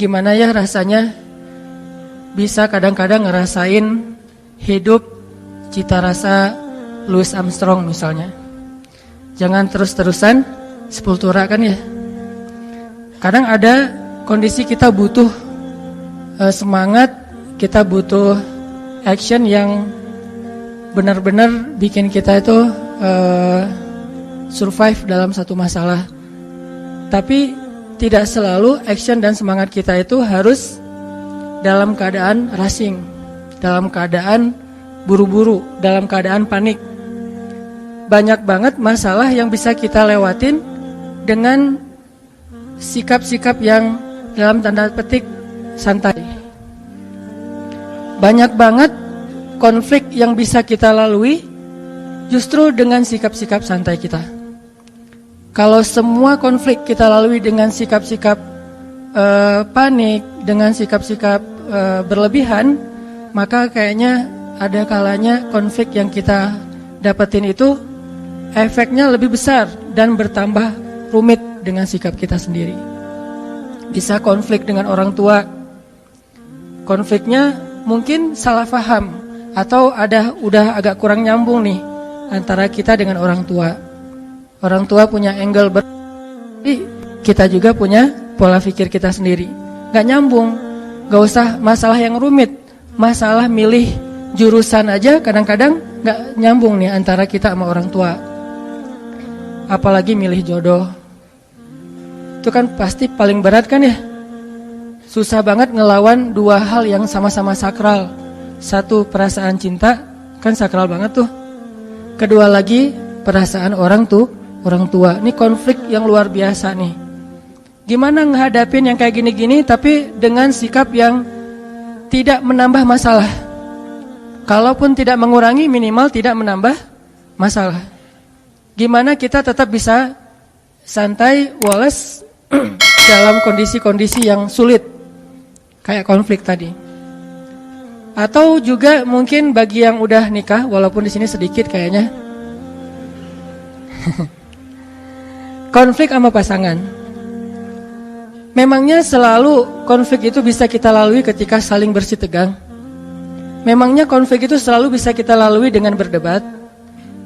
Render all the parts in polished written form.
gimana ya rasanya bisa kadang-kadang ngerasain hidup cita rasa Louis Armstrong misalnya. Jangan terus-terusan sepultura kan ya. Kadang ada kondisi kita butuh semangat, kita butuh action yang benar-benar bikin kita itu survive dalam satu masalah. Tapi tidak selalu action dan semangat kita itu harus dalam keadaan rushing, dalam keadaan buru-buru, dalam keadaan panik. Banyak banget masalah yang bisa kita lewatin dengan sikap-sikap yang dalam tanda petik santai. Banyak banget konflik yang bisa kita lalui justru dengan sikap-sikap santai kita. Kalau semua konflik kita lalui dengan sikap-sikap panik, dengan sikap-sikap berlebihan, maka kayaknya ada kalanya konflik yang kita dapetin itu efeknya lebih besar dan bertambah rumit dengan sikap kita sendiri. Bisa konflik dengan orang tua, konfliknya mungkin salah paham atau udah agak kurang nyambung nih antara kita dengan orang tua. Orang tua punya angle kita juga punya pola pikir kita sendiri. Gak nyambung, gak usah masalah yang rumit. Masalah milih jurusan aja kadang-kadang gak nyambung nih antara kita sama orang tua. Apalagi milih jodoh. Itu kan pasti paling berat kan ya. Susah banget ngelawan dua hal yang sama-sama sakral. Satu, perasaan cinta, kan sakral banget tuh. Kedua lagi, perasaan orang tua. Ini konflik yang luar biasa nih. Gimana ngehadapin yang kayak gini-gini tapi dengan sikap yang tidak menambah masalah. Kalaupun tidak mengurangi, minimal tidak menambah masalah. Gimana kita tetap bisa santai, wales dalam kondisi-kondisi yang sulit kayak konflik tadi. Atau juga mungkin bagi yang udah nikah, walaupun di sini sedikit kayaknya, konflik sama pasangan. Memangnya selalu konflik itu bisa kita lalui ketika saling bersih tegang? Memangnya konflik itu selalu bisa kita lalui dengan berdebat?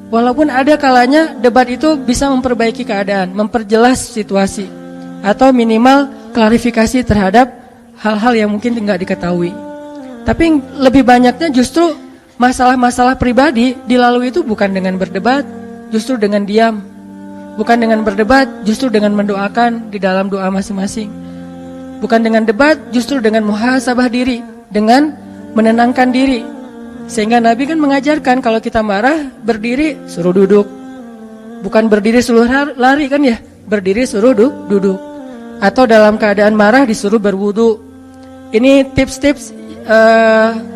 Walaupun ada kalanya debat itu bisa memperbaiki keadaan, memperjelas situasi, atau minimal klarifikasi terhadap hal-hal yang mungkin tidak diketahui. Tapi lebih banyaknya justru masalah-masalah pribadi dilalui itu bukan dengan berdebat, justru dengan diam. Bukan dengan berdebat, justru dengan mendoakan di dalam doa masing-masing. Bukan dengan debat, justru dengan muhasabah diri, dengan menenangkan diri. Sehingga Nabi kan mengajarkan kalau kita marah, berdiri suruh duduk. Bukan berdiri suruh lari kan ya, berdiri suruh duduk. Atau dalam keadaan marah disuruh berwudu. Ini tips-tips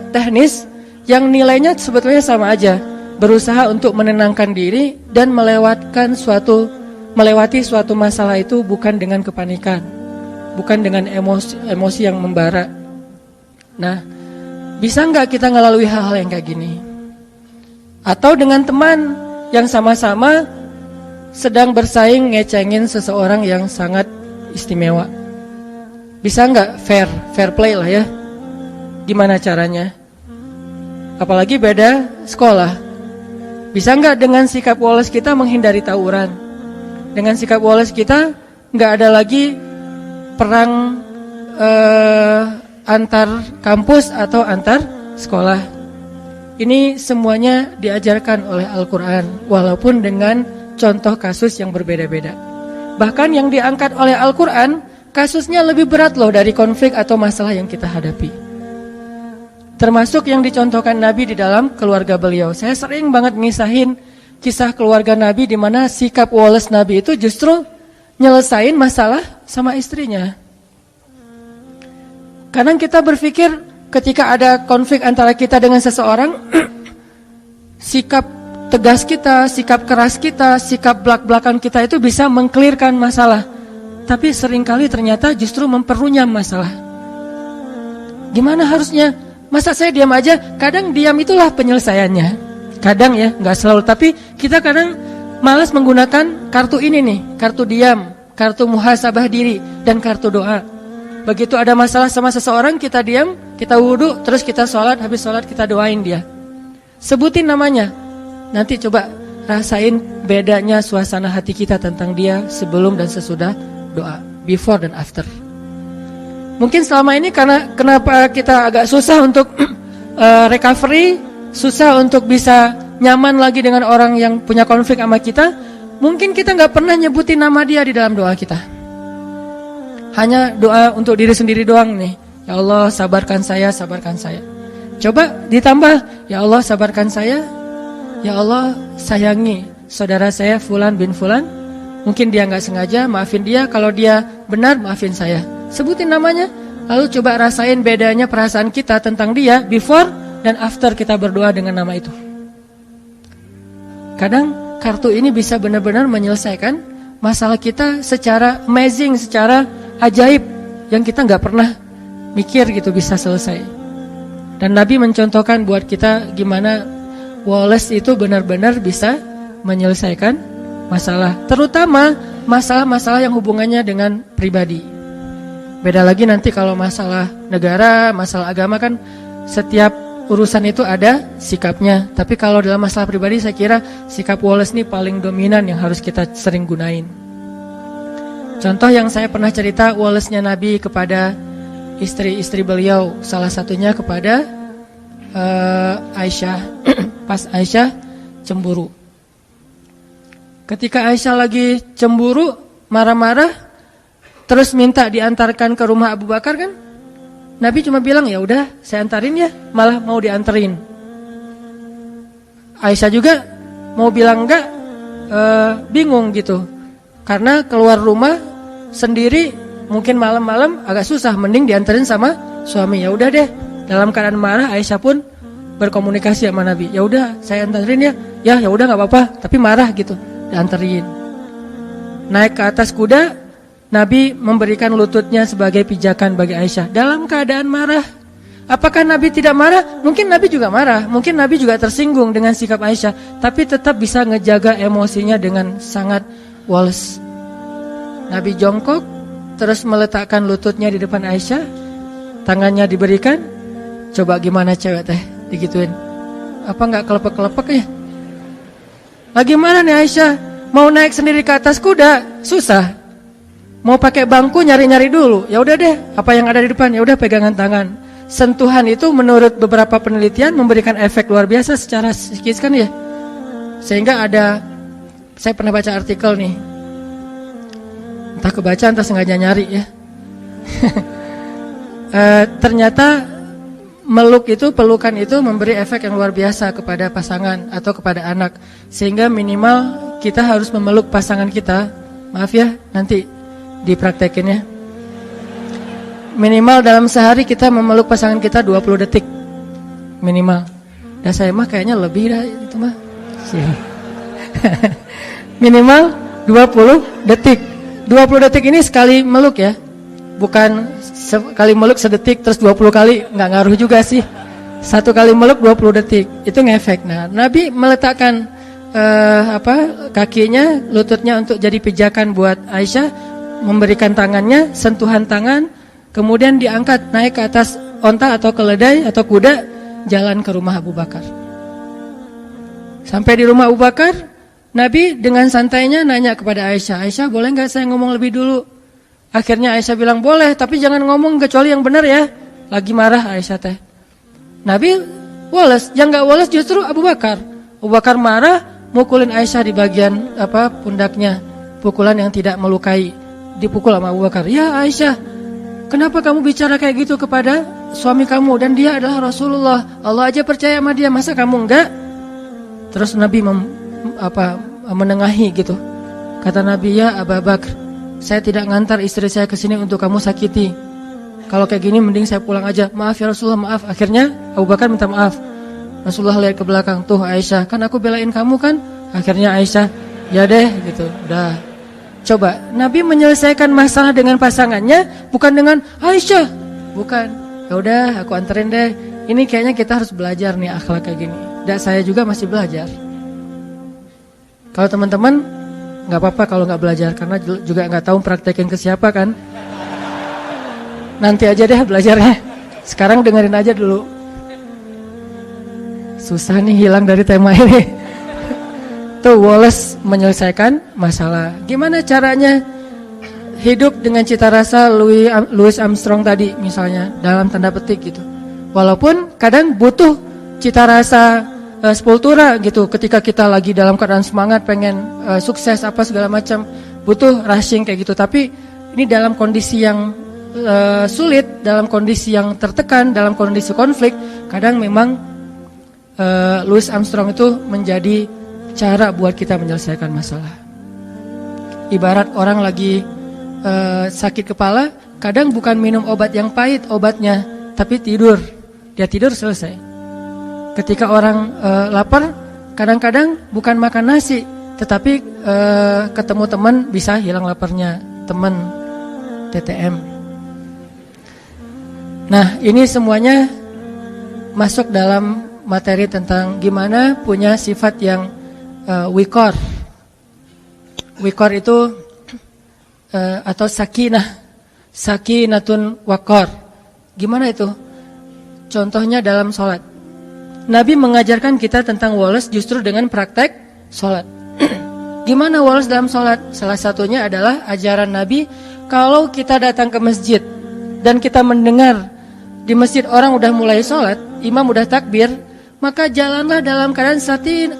teknis yang nilainya sebetulnya sama aja. Berusaha untuk menenangkan diri dan melewati suatu masalah itu bukan dengan kepanikan, bukan dengan emosi yang membara. Nah, bisa nggak kita ngelalui hal-hal yang kayak gini? Atau dengan teman yang sama-sama sedang bersaing ngecengin seseorang yang sangat istimewa. Bisa nggak fair play lah ya? Gimana caranya? Apalagi beda sekolah. Bisa nggak dengan sikap woles kita menghindari tawuran? Dengan sikap woles kita nggak ada lagi perang antar kampus atau antar sekolah. Ini semuanya diajarkan oleh Al-Quran, walaupun dengan contoh kasus yang berbeda-beda. Bahkan yang diangkat oleh Al-Quran, kasusnya lebih berat loh dari konflik atau masalah yang kita hadapi. Termasuk yang dicontohkan Nabi di dalam keluarga beliau. Saya sering banget ngisahin kisah keluarga Nabi di mana sikap woles Nabi itu justru nyelesain masalah sama istrinya. Kadang kita berpikir ketika ada konflik antara kita dengan seseorang, sikap tegas kita, sikap keras kita, sikap belak-belakan kita itu bisa mengklirkan masalah. Tapi seringkali ternyata justru memperunyam masalah. Gimana harusnya? Masa saya diam aja? Kadang diam itulah penyelesaiannya. Kadang ya, nggak selalu. Tapi kita kadang malas menggunakan kartu ini nih, kartu diam, kartu muhasabah diri, dan kartu doa. Begitu ada masalah sama seseorang, kita diam, kita wudhu, terus kita sholat, habis sholat kita doain dia. Sebutin namanya. Nanti coba rasain bedanya suasana hati kita tentang dia sebelum dan sesudah doa, before dan after. Mungkin selama ini karena kenapa kita agak susah untuk recovery, susah untuk bisa nyaman lagi dengan orang yang punya konflik sama kita. Mungkin kita nggak pernah nyebutin nama dia di dalam doa kita. Hanya doa untuk diri sendiri doang nih. Ya Allah sabarkan saya, sabarkan saya. Coba ditambah, ya Allah sabarkan saya. Ya Allah sayangi saudara saya Fulan bin Fulan. Mungkin dia nggak sengaja, maafin dia. Kalau dia benar, maafin saya. Sebutin namanya. Lalu coba rasain bedanya perasaan kita tentang dia before dan after kita berdoa dengan nama itu. Kadang kartu ini bisa benar-benar menyelesaikan masalah kita secara amazing, secara ajaib yang kita nggak pernah mikir gitu bisa selesai. Dan Nabi mencontohkan buat kita gimana Wallace itu benar-benar bisa menyelesaikan masalah, terutama masalah-masalah yang hubungannya dengan pribadi. Beda lagi nanti kalau masalah negara, masalah agama kan setiap urusan itu ada sikapnya. Tapi kalau dalam masalah pribadi saya kira sikap Wallace ini paling dominan yang harus kita sering gunain. Contoh yang saya pernah cerita Wallace-nya Nabi kepada istri-istri beliau, salah satunya kepada Aisyah. Pas Aisyah cemburu. Ketika Aisyah lagi cemburu, marah-marah, terus minta diantarkan ke rumah Abu Bakar kan? Nabi cuma bilang ya udah saya antarin ya, malah mau dianterin. Aisyah juga mau bilang enggak, bingung gitu. Karena keluar rumah sendiri mungkin malam-malam agak susah, mending dianterin sama suami. Ya udah deh, dalam keadaan marah Aisyah pun berkomunikasi sama Nabi. Ya udah saya anterin ya. Ya udah nggak apa-apa, tapi marah gitu, dianterin. Naik ke atas kuda, Nabi memberikan lututnya sebagai pijakan bagi Aisyah dalam keadaan marah. Apakah Nabi tidak marah? Mungkin Nabi juga marah, mungkin Nabi juga tersinggung dengan sikap Aisyah, tapi tetap bisa ngejaga emosinya dengan sangat Wallace. Nabi jongkok, terus meletakkan lututnya di depan Aisyah, tangannya diberikan. Coba gimana cewek teh digituin? Apa nggak kelepek-kelepek ya? Lagi mana nih Aisyah? Mau naik sendiri ke atas kuda, susah. Mau pakai bangku nyari-nyari dulu. Ya udah deh, apa yang ada di depan, ya udah pegangan tangan. Sentuhan itu menurut beberapa penelitian memberikan efek luar biasa secara psikis kan ya. Sehingga ada, saya pernah baca artikel nih, entah kebaca entah sengaja nyari ya. Ternyata pelukan itu memberi efek yang luar biasa kepada pasangan atau kepada anak. Sehingga minimal kita harus memeluk pasangan kita. Maaf ya, nanti dipraktekin ya. Minimal dalam sehari kita memeluk pasangan kita 20 detik minimal. Dan saya mah kayaknya lebih dah itu mah. Minimal 20 detik. 20 detik ini sekali meluk ya. Bukan sekali meluk sedetik terus 20 kali, nggak ngaruh juga sih. Satu kali meluk 20 detik itu ngefek. Nah, Nabi meletakkan kakinya, lututnya untuk jadi pijakan buat Aisyah, memberikan tangannya, sentuhan tangan, kemudian diangkat naik ke atas onta atau keledai atau kuda, jalan ke rumah Abu Bakar. Sampai di rumah Abu Bakar, Nabi dengan santainya nanya kepada Aisyah, Aisyah boleh nggak saya ngomong lebih dulu? Akhirnya Aisyah bilang boleh, tapi jangan ngomong kecuali yang benar ya. Lagi marah Aisyah teh. Nabi Wallace, yang nggak Wallace justru Abu Bakar. Abu Bakar marah, mukulin Aisyah di bagian pundaknya, pukulan yang tidak melukai, dipukul sama Abu Bakar. Ya Aisyah, kenapa kamu bicara kayak gitu kepada suami kamu dan dia adalah Rasulullah? Allah aja percaya sama dia, masa kamu enggak? Terus Nabi menengahi gitu. Kata Nabi, ya Abu Bakar, saya tidak ngantar istri saya ke sini untuk kamu sakiti. Kalau kayak gini mending saya pulang aja. Maaf ya Rasulullah, maaf. Akhirnya Abu Bakar minta maaf. Rasulullah lihat ke belakang, tuh Aisyah, kan aku belain kamu kan? Akhirnya Aisyah, ya deh gitu. Udah. Coba Nabi menyelesaikan masalah dengan pasangannya bukan dengan Aisyah. Bukan. Ya udah, aku anterin deh. Ini kayaknya kita harus belajar nih akhlak kayak gini. Dan saya juga masih belajar. Kalau teman-teman nggak apa-apa kalau nggak belajar, karena juga nggak tahu praktekin ke siapa kan. Nanti aja deh belajarnya. Sekarang dengerin aja dulu. Susah nih hilang dari tema ini. Tuh Wallace menyelesaikan masalah. Gimana caranya hidup dengan cita rasa Louis Armstrong tadi misalnya, dalam tanda petik gitu. Walaupun kadang butuh cita rasa sepultura gitu, ketika kita lagi dalam keadaan semangat pengen sukses apa segala macam, butuh rushing kayak gitu. Tapi ini dalam kondisi yang sulit, dalam kondisi yang tertekan, dalam kondisi konflik, kadang memang Louis Armstrong itu menjadi cara buat kita menyelesaikan masalah. Ibarat orang lagi sakit kepala, kadang bukan minum obat yang pahit obatnya, tapi tidur. Dia tidur, selesai. Ketika orang lapar, kadang-kadang bukan makan nasi, tetapi ketemu teman bisa hilang laparnya, teman TTM. Nah, ini semuanya masuk dalam materi tentang gimana punya sifat yang wikor. Wikor itu atau sakinatun wakor. Gimana itu? Contohnya dalam sholat. Nabi mengajarkan kita tentang Wallace justru dengan praktek sholat. Gimana Wallace dalam sholat? Salah satunya adalah ajaran Nabi, kalau kita datang ke masjid dan kita mendengar di masjid orang udah mulai sholat, imam udah takbir, maka jalanlah dalam keadaan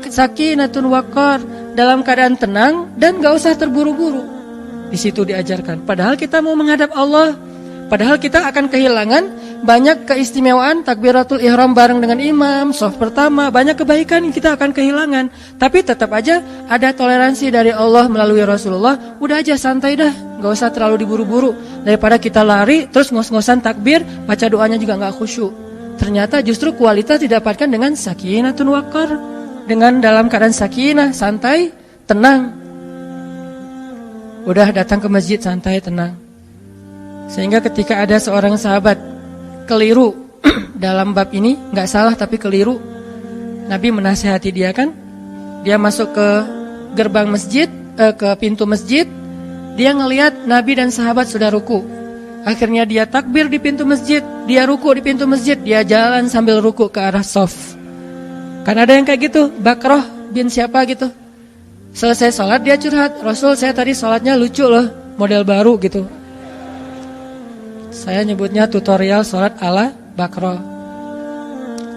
sakinatun wakor, dalam keadaan tenang dan gak usah terburu-buru. Di situ diajarkan. Padahal kita mau menghadap Allah, padahal kita akan kehilangan banyak keistimewaan takbiratul ihram bareng dengan imam, shaf pertama, banyak kebaikan yang kita akan kehilangan. Tapi tetap aja ada toleransi dari Allah melalui Rasulullah. Udah aja santai dah, gak usah terlalu diburu-buru. Daripada kita lari terus ngos-ngosan takbir, baca doanya juga gak khusyuk. Ternyata justru kualitas didapatkan dengan sakinatun wakar, dengan dalam keadaan sakinah, santai, tenang. Udah datang ke masjid santai, tenang. Sehingga ketika ada seorang sahabat keliru dalam bab ini, gak salah tapi keliru, Nabi menasihati dia kan. Dia masuk ke gerbang masjid, ke pintu masjid, dia ngelihat Nabi dan sahabat sudah ruku. Akhirnya dia takbir di pintu masjid, dia ruku di pintu masjid, dia jalan sambil ruku ke arah shaf. Kan ada yang kayak gitu, Bakroh bin siapa gitu. Selesai sholat dia curhat, Rasul saya tadi sholatnya lucu loh, model baru gitu. Saya nyebutnya tutorial sholat ala Bakroh.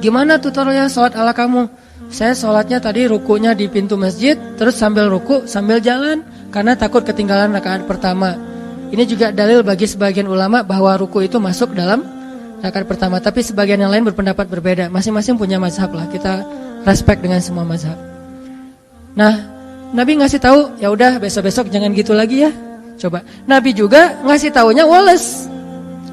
Gimana tutorial sholat ala kamu? Saya sholatnya tadi rukunya di pintu masjid, terus sambil ruku sambil jalan, karena takut ketinggalan rakaat pertama. Ini juga dalil bagi sebagian ulama bahwa ruku itu masuk dalam rakaat pertama. Tapi sebagian yang lain berpendapat berbeda. Masing-masing punya mazhab lah, kita respect dengan semua mazhab. Nah, Nabi ngasih tahu, ya udah besok-besok jangan gitu lagi ya. Coba. Nabi juga ngasih taunya Wallace.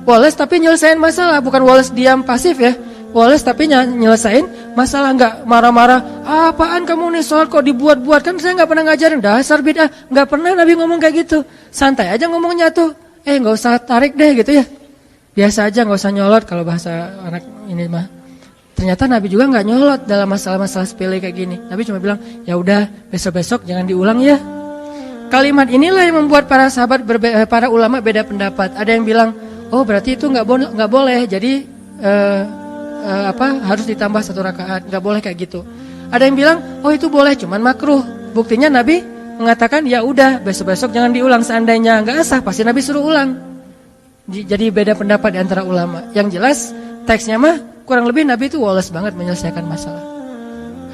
Wallace tapi nyelesain masalah, bukan Wallace diam pasif ya. Wallace tapi nyelesain masalah, nggak marah-marah. Apaan kamu nih soal kok dibuat-buat, kan saya nggak pernah ngajarin, dasar bid'ah. Nggak pernah Nabi ngomong kayak gitu. Santai aja ngomongnya tuh. Nggak usah tarik deh gitu ya. Biasa aja, nggak usah nyolot kalau bahasa anak ini mah. Ternyata Nabi juga nggak nyolot dalam masalah-masalah sepele kayak gini. Nabi cuma bilang, ya udah besok-besok jangan diulang ya. Kalimat inilah yang membuat para sahabat, para ulama beda pendapat. Ada yang bilang, oh berarti itu nggak boleh. Jadi harus ditambah 1 rakaat, nggak boleh kayak gitu. Ada yang bilang, oh itu boleh, cuman makruh. Buktinya Nabi mengatakan, ya udah besok-besok jangan diulang. Seandainya nggak sah, pasti Nabi suruh ulang. Jadi beda pendapat di antara ulama. Yang jelas teksnya mah kurang lebih Nabi itu Wallace banget menyelesaikan masalah.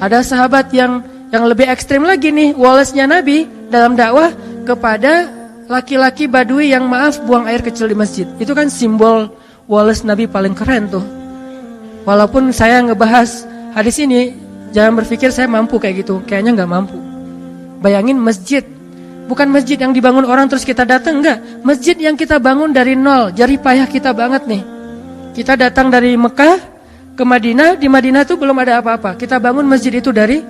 Ada sahabat yang lebih ekstrim lagi nih, Wallace-nya Nabi dalam dakwah kepada laki-laki Badui yang maaf buang air kecil di masjid. Itu kan simbol Wallace Nabi paling keren tuh. Walaupun saya ngebahas hadis ini, jangan berpikir saya mampu kayak gitu. Kayaknya nggak mampu. Bayangin masjid, bukan masjid yang dibangun orang terus kita datang, enggak. Masjid yang kita bangun dari nol, jerih payah kita banget nih. Kita datang dari Mekah ke Madinah, di Madinah tuh belum ada apa-apa. Kita bangun masjid itu dari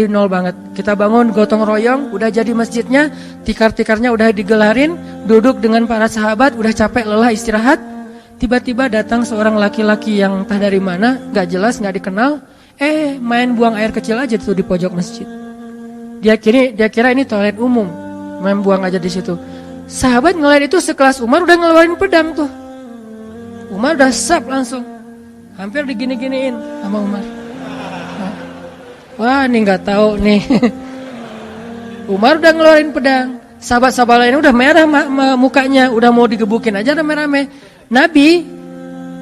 nol banget. Kita bangun gotong royong, udah jadi masjidnya, tikar-tikarnya udah digelarin, duduk dengan para sahabat, udah capek lelah istirahat. Tiba-tiba datang seorang laki-laki yang entah dari mana, gak jelas, gak dikenal, main buang air kecil aja tuh di pojok masjid. Dia kira ini toilet umum, main buang aja di situ. Sahabat ngeliat itu sekelas Umar udah ngeluarin pedang tuh. Umar udah sap langsung. Hampir digini-giniin sama Umar. Wah, ini nggak tahu nih. Umar udah ngeluarin pedang. Sahabat-sahabat lain udah merah mukanya, udah mau digebukin aja rame-rame. Nabi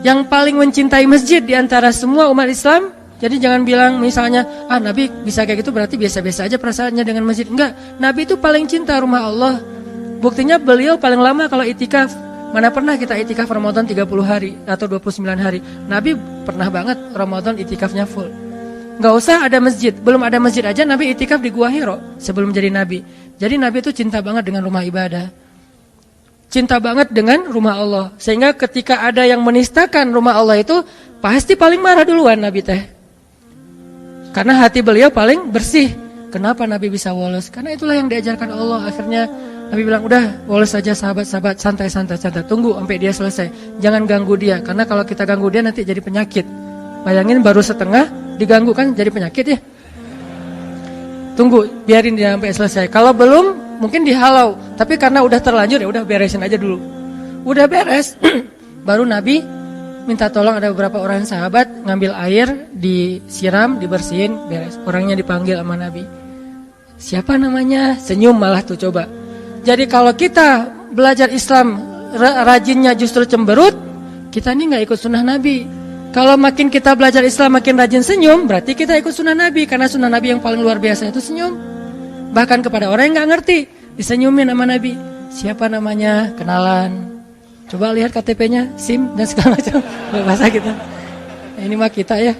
yang paling mencintai masjid di antara semua umat Islam. Jadi jangan bilang misalnya, Nabi bisa kayak gitu berarti biasa-biasa aja perasaannya dengan masjid. Enggak, Nabi itu paling cinta rumah Allah. Buktinya beliau paling lama kalau itikaf. Mana pernah kita itikaf Ramadan 30 hari atau 29 hari. Nabi pernah banget Ramadan itikafnya full. Enggak usah ada masjid, belum ada masjid aja Nabi itikaf di Gua Hiro sebelum jadi Nabi. Jadi Nabi itu cinta banget dengan rumah ibadah. Cinta banget dengan rumah Allah. Sehingga ketika ada yang menistakan rumah Allah itu, pasti paling marah duluan Nabi teh. Karena hati beliau paling bersih. Kenapa Nabi bisa woles? Karena itulah yang diajarkan Allah. Akhirnya Nabi bilang, udah woles saja sahabat-sahabat, santai-santai. Tunggu sampai dia selesai. Jangan ganggu dia. Karena kalau kita ganggu dia nanti jadi penyakit. Bayangin baru setengah, diganggu kan jadi penyakit ya. Tunggu, biarin dia sampai selesai. Kalau belum, mungkin dihalau. Tapi karena udah terlanjur ya udah beresin aja dulu. Udah beres, baru Nabi minta tolong ada beberapa orang sahabat ngambil air, disiram, dibersihin, beres. Orangnya dipanggil sama Nabi. Siapa namanya? Senyum malah tuh coba. Jadi kalau kita belajar Islam rajinnya justru cemberut, kita ini nggak ikut sunnah Nabi. Kalau makin kita belajar Islam makin rajin senyum, berarti kita ikut sunnah Nabi. Karena sunnah Nabi yang paling luar biasa itu senyum. Bahkan kepada orang yang gak ngerti, disenyumin sama Nabi. Siapa namanya? Kenalan. Coba lihat KTP-nya, SIM dan segala macam. Bahasa kita. Ini mah kita ya.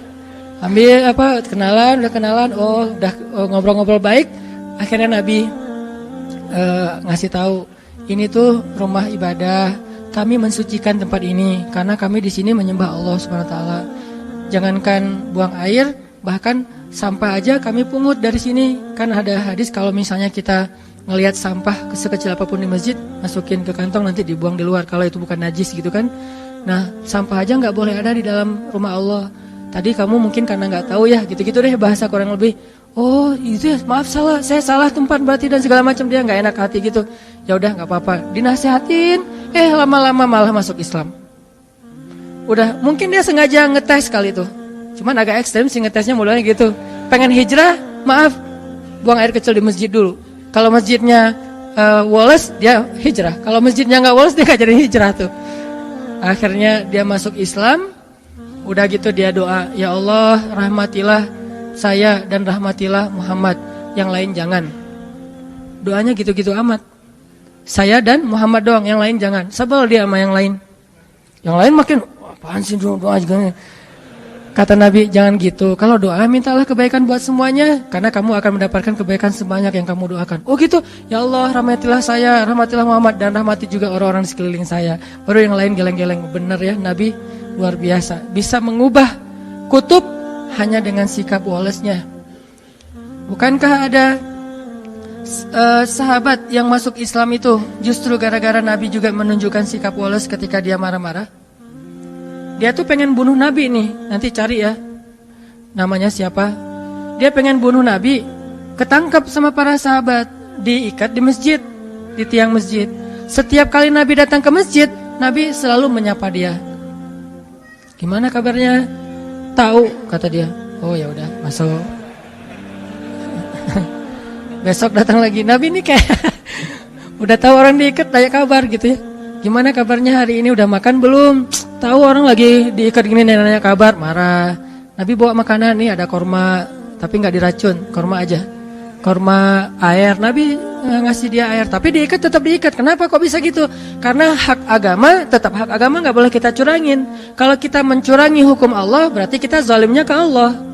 Ambil kenalan, udah kenalan. Udah ngobrol-ngobrol baik. Akhirnya Nabi ngasih tahu, ini tuh rumah ibadah. Kami mensucikan tempat ini karena kami di sini menyembah Allah Subhanahu wa taala. Jangankan buang air, bahkan sampah aja kami pungut dari sini. Kan ada hadis kalau misalnya kita ngelihat sampah sekecil apapun di masjid, masukin ke kantong nanti dibuang di luar kalau itu bukan najis gitu kan. Nah, sampah aja nggak boleh ada di dalam rumah Allah. Tadi kamu mungkin karena nggak tahu ya, gitu-gitu deh bahasa kurang lebih. Oh, itu ya, maaf salah, saya salah tempat berarti dan segala macam, dia nggak enak hati gitu. Ya udah nggak apa-apa, dinasehatin. Lama-lama malah masuk Islam. Udah, mungkin dia sengaja ngetes kali itu. Cuman agak ekstrem sih ngetesnya mulanya gitu. Pengen hijrah, maaf, buang air kecil di masjid dulu. Kalau masjidnya woles, dia hijrah. Kalau masjidnya nggak woles, dia nggak jadi hijrah tuh. Akhirnya dia masuk Islam. Udah gitu dia doa, ya Allah rahmatilah saya dan rahmatilah Muhammad, yang lain jangan. Doanya gitu-gitu amat. Saya dan Muhammad doang, yang lain jangan. Sebel dia sama yang lain. Yang lain makin, apaan sih doa juga. Kata Nabi, jangan gitu. Kalau doa, mintalah kebaikan buat semuanya. Karena kamu akan mendapatkan kebaikan sebanyak yang kamu doakan. Oh gitu, ya Allah rahmatilah saya, rahmatilah Muhammad, dan rahmati juga orang-orang di sekeliling saya. Baru yang lain geleng-geleng. Bener ya, Nabi luar biasa. Bisa mengubah kutub hanya dengan sikap wolesnya. Bukankah ada sahabat yang masuk Islam itu justru gara-gara Nabi juga menunjukkan sikap woles ketika dia marah-marah? Dia tuh pengen bunuh Nabi nih, nanti cari ya namanya siapa. Dia pengen bunuh Nabi, ketangkap sama para sahabat, diikat di masjid, di tiang masjid. Setiap kali Nabi datang ke masjid, Nabi selalu menyapa dia. Gimana kabarnya? Tahu, kata dia. Oh ya udah, masuk. Besok datang lagi. Nabi ini kayak udah tahu orang diikat, tanya kabar gitu ya. Gimana kabarnya hari ini, udah makan belum? Tahu orang lagi diikat gini, nanya kabar, marah. Nabi bawa makanan nih, ada korma, tapi nggak diracun, korma aja. Korma air, Nabi ngasih dia air, tapi diikat tetap diikat. Kenapa kok bisa gitu? Karena hak agama, tetap hak agama nggak boleh kita curangin. Kalau kita mencurangi hukum Allah, berarti kita zalimnya ke Allah.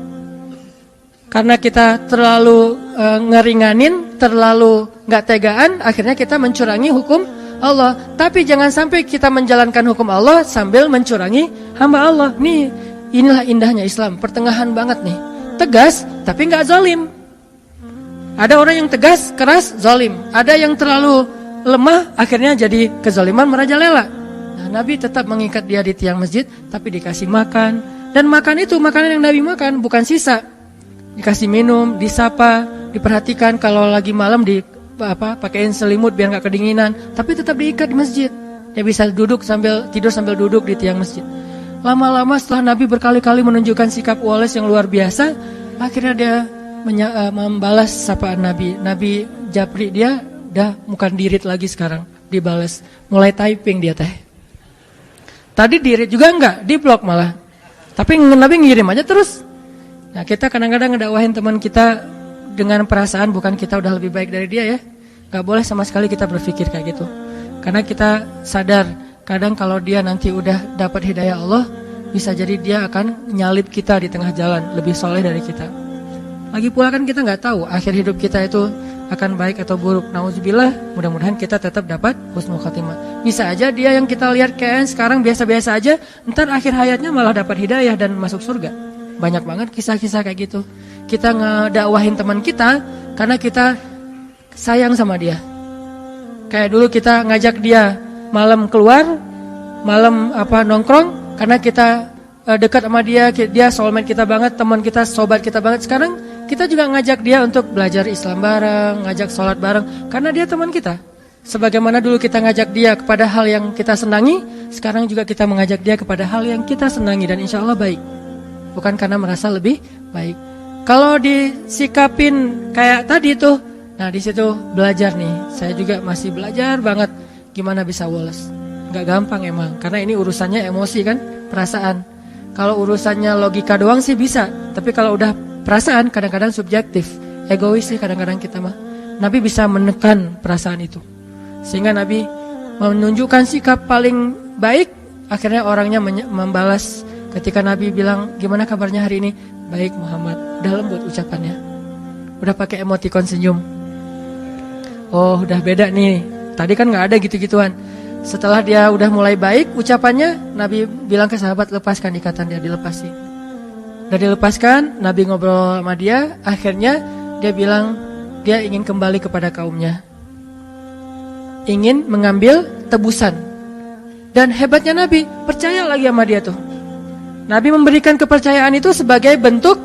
Karena kita terlalu ngeringanin, terlalu nggak tegaan, akhirnya kita mencurangi hukum Allah. Tapi jangan sampai kita menjalankan hukum Allah sambil mencurangi hamba Allah. Inilah indahnya Islam, pertengahan banget nih. Tegas, tapi nggak zalim. Ada orang yang tegas, keras, zalim. Ada yang terlalu lemah, akhirnya jadi kezaliman merajalela. Nah, Nabi tetap mengikat dia di tiang masjid, tapi dikasih makan. Dan makan itu makanan yang Nabi makan, bukan sisa. Dikasih minum, disapa, diperhatikan. Kalau lagi malam pakein selimut biar nggak kedinginan, tapi tetap diikat di masjid. Dia bisa tidur sambil duduk di tiang masjid. Lama-lama setelah Nabi berkali-kali menunjukkan sikap Wallace yang luar biasa, akhirnya dia membalas sapaan Nabi. Nabi japri dia, udah bukan dirit lagi sekarang, dibalas. Mulai typing dia teh. Tadi dirit juga enggak, diblok malah. Tapi Nabi ngirim aja terus. Nah kita kadang-kadang ngedakwahin teman kita dengan perasaan bukan kita udah lebih baik dari dia ya. Gak boleh sama sekali kita berpikir kayak gitu. Karena kita sadar kadang kalau dia nanti udah dapat hidayah Allah, bisa jadi dia akan nyalip kita di tengah jalan, lebih soleh dari kita. Lagi pula kan kita gak tahu akhir hidup kita itu akan baik atau buruk. Nauzubillah, mudah-mudahan kita tetap dapat husnul khatimah. Bisa aja dia yang kita lihat kayak sekarang biasa-biasa aja, ntar akhir hayatnya malah dapat hidayah dan masuk surga. Banyak banget kisah-kisah kayak gitu. Kita ngedakwahin teman kita karena kita sayang sama dia. Kayak dulu kita ngajak dia malam keluar, malam nongkrong karena kita dekat sama dia soulmate kita banget, teman kita, sobat kita banget. Sekarang kita juga ngajak dia untuk belajar Islam bareng, ngajak sholat bareng karena dia teman kita. Sebagaimana dulu kita ngajak dia kepada hal yang kita senangi, sekarang juga kita mengajak dia kepada hal yang kita senangi dan insya Allah baik. Bukan karena merasa lebih baik. Kalau disikapin kayak tadi tuh, nah di situ belajar nih. Saya juga masih belajar banget gimana bisa Wallace. Gak gampang emang, karena ini urusannya emosi kan, perasaan. Kalau urusannya logika doang sih bisa, tapi kalau udah perasaan kadang-kadang subjektif, egois sih kadang-kadang kita mah. Nabi bisa menekan perasaan itu, sehingga Nabi menunjukkan sikap paling baik. Akhirnya orangnya membalas ketika Nabi bilang, gimana kabarnya hari ini? Baik Muhammad. Udah lembut ucapannya, udah pakai emoticon senyum. Oh udah beda nih, tadi kan gak ada gitu-gituan. Setelah dia udah mulai baik ucapannya, Nabi bilang ke sahabat, lepaskan ikatan dia, dilepasin. Udah dilepaskan, Nabi ngobrol sama dia. Akhirnya dia bilang dia ingin kembali kepada kaumnya, ingin mengambil tebusan. Dan hebatnya Nabi percaya lagi sama dia tuh. Nabi memberikan kepercayaan itu sebagai bentuk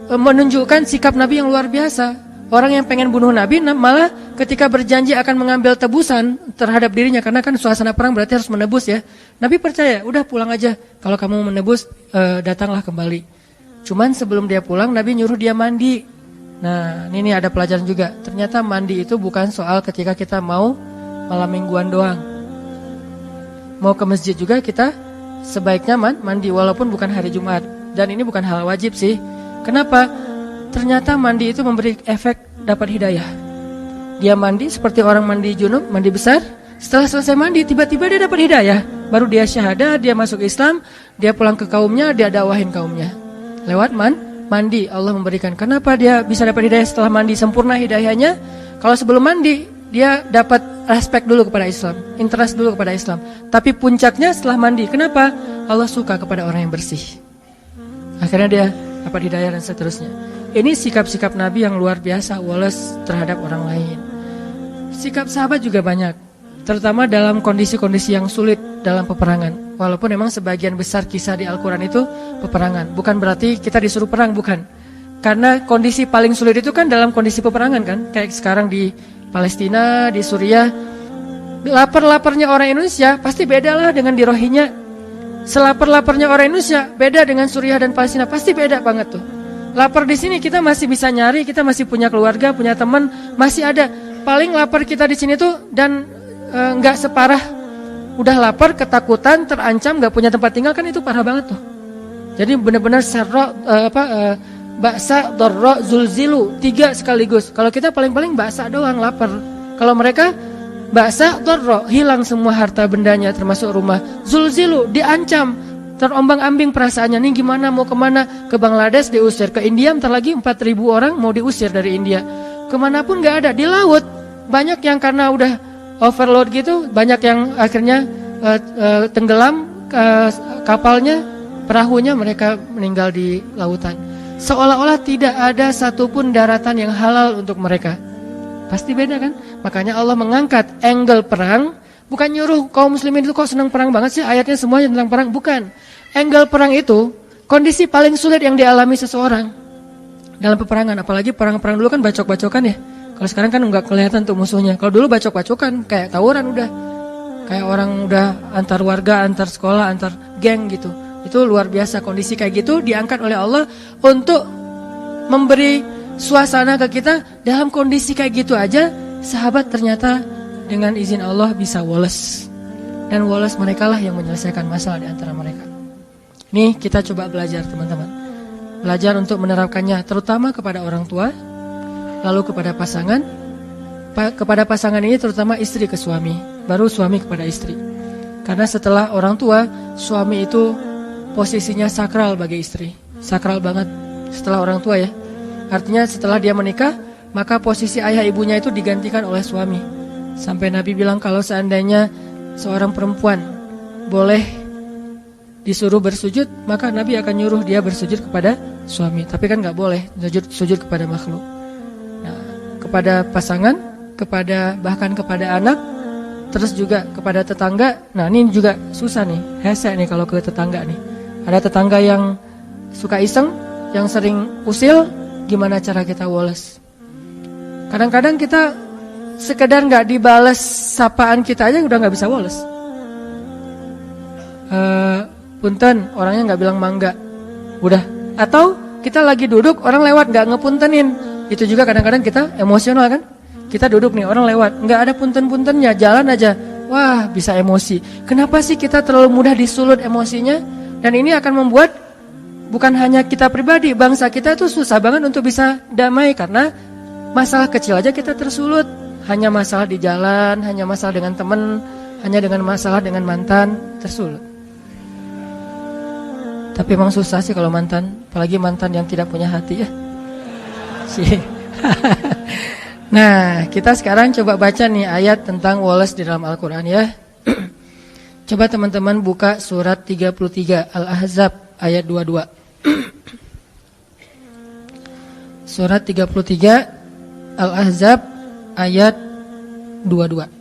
menunjukkan sikap Nabi yang luar biasa. Orang yang pengen bunuh Nabi malah ketika berjanji akan mengambil tebusan terhadap dirinya, karena kan suasana perang berarti harus menebus ya. Nabi percaya, udah pulang aja. Kalau kamu menebus, datanglah kembali. Cuman sebelum dia pulang, Nabi nyuruh dia mandi. Nah, ini ada pelajaran juga. Ternyata mandi itu bukan soal ketika kita mau malam mingguan doang. Mau ke masjid juga kita sebaiknya mandi walaupun bukan hari Jumat. Dan ini bukan hal wajib sih. Kenapa? Ternyata mandi itu memberi efek dapat hidayah. Dia mandi seperti orang mandi junub, mandi besar. Setelah selesai mandi, tiba-tiba dia dapat hidayah. Baru dia syahadah, dia masuk Islam, dia pulang ke kaumnya, dia dakwahin kaumnya. Lewat mandi Allah memberikan. Kenapa dia bisa dapat hidayah setelah mandi sempurna hidayahnya? Kalau sebelum mandi dia dapat respect dulu kepada Islam, interest dulu kepada Islam. Tapi puncaknya setelah mandi. Kenapa? Allah suka kepada orang yang bersih. Akhirnya dia dapat hidayah dan seterusnya. Ini sikap-sikap Nabi yang luar biasa Wallace terhadap orang lain. Sikap sahabat juga banyak, terutama dalam kondisi-kondisi yang sulit dalam peperangan. Walaupun memang sebagian besar kisah di Al-Quran itu peperangan. Bukan berarti kita disuruh perang, bukan. Karena kondisi paling sulit itu kan dalam kondisi peperangan kan. Kayak sekarang di Palestina, di Suriah. Lapar-laparnya orang Indonesia pasti beda lah dengan di Rohingya. Selapar-laparnya orang Indonesia beda dengan Suriah dan Palestina, pasti beda banget tuh. Lapar di sini kita masih bisa nyari, kita masih punya keluarga, punya teman, masih ada. Paling lapar kita di sini tuh dan nggak separah udah lapar, ketakutan, terancam, nggak punya tempat tinggal, kan itu parah banget tuh. Jadi benar-benar baksa, dorro, zulzilu, 3 sekaligus. Kalau kita paling-paling baksa doang lapar. Kalau mereka baksa, dorro, hilang semua harta bendanya termasuk rumah. Zulzilu, diancam, terombang-ambing perasaannya. Nih gimana, mau kemana? Ke Bangladesh diusir, ke India bentar lagi 4.000 orang mau diusir dari India. Kemanapun nggak ada. Di laut banyak yang karena udah overload gitu, banyak yang akhirnya tenggelam kapalnya, perahunya, mereka meninggal di lautan. Seolah-olah tidak ada satupun daratan yang halal untuk mereka. Pasti beda kan? Makanya Allah mengangkat angle perang. Bukan nyuruh kaum muslimin itu kok senang perang banget sih, ayatnya semuanya tentang perang. Bukan. Angle perang itu kondisi paling sulit yang dialami seseorang dalam peperangan. Apalagi perang-perang dulu kan bacok-bacokan ya. Kalau sekarang kan nggak kelihatan tuh musuhnya. Kalau dulu bacok-bacokan kayak tawuran udah. Kayak orang udah antar warga, antar sekolah, antar geng gitu. Itu luar biasa, kondisi kayak gitu diangkat oleh Allah untuk memberi suasana ke kita. Dalam kondisi kayak gitu aja, sahabat ternyata dengan izin Allah bisa woles. Dan woles mereka lah yang menyelesaikan masalah di antara mereka. Nih kita coba belajar teman-teman. Belajar untuk menerapkannya, terutama kepada orang tua, lalu kepada pasangan. Kepada pasangan ini terutama istri ke suami, baru suami kepada istri. Karena setelah orang tua, suami itu posisinya sakral bagi istri. Sakral banget setelah orang tua ya. Artinya setelah dia menikah, maka posisi ayah ibunya itu digantikan oleh suami. Sampai Nabi bilang kalau seandainya seorang perempuan boleh disuruh bersujud, maka Nabi akan nyuruh dia bersujud kepada suami. Tapi kan gak boleh sujud kepada makhluk. Nah, kepada pasangan, bahkan kepada anak, terus juga kepada tetangga. Nah ini juga susah nih, hese nih kalau ke tetangga nih. Ada tetangga yang suka iseng, yang sering usil, gimana cara kita woles? Kadang-kadang kita sekedar gak dibales sapaan kita aja udah gak bisa woles. Punten, orangnya gak bilang mangga, udah. Atau kita lagi duduk, orang lewat gak ngepuntenin. Itu juga kadang-kadang kita emosional kan. Kita duduk nih, orang lewat, nggak ada punten-puntennya, jalan aja, wah bisa emosi. Kenapa sih kita terlalu mudah disulut emosinya? Dan ini akan membuat bukan hanya kita pribadi, bangsa kita tuh susah banget untuk bisa damai. Karena masalah kecil aja kita tersulut. Hanya masalah di jalan, hanya masalah dengan teman, hanya dengan masalah dengan mantan, tersulut. Tapi emang susah sih kalau mantan, apalagi mantan yang tidak punya hati ya. Nah, kita sekarang coba baca nih ayat tentang woles di dalam Al-Quran ya. Coba teman-teman buka surat 33 Al-Ahzab ayat 22. Surat 33 Al-Ahzab ayat 22.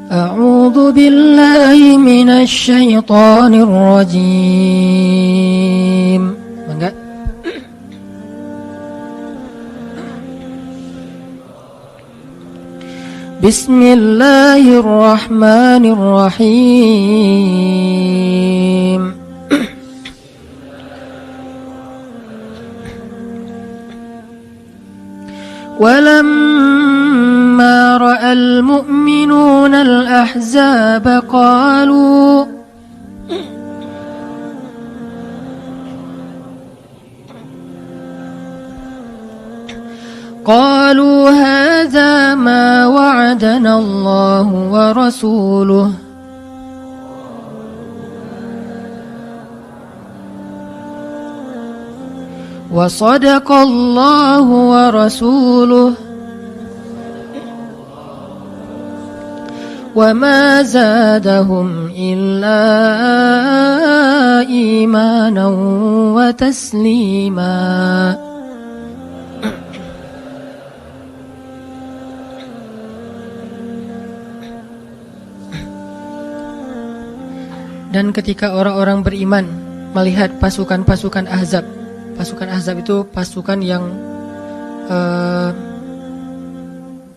A'udzu billahi minasy syaithanir rajim. Mangga. Bismillahirrahmanirrahim. ولما رأى المؤمنون الأحزاب قالوا هذا ما وعدنا الله ورسوله وصدق الله ورسوله وما زادهم إلا إيمانا وتسليما. Dan ketika orang-orang beriman melihat pasukan-pasukan Ahzab. Pasukan Ahzab itu pasukan yang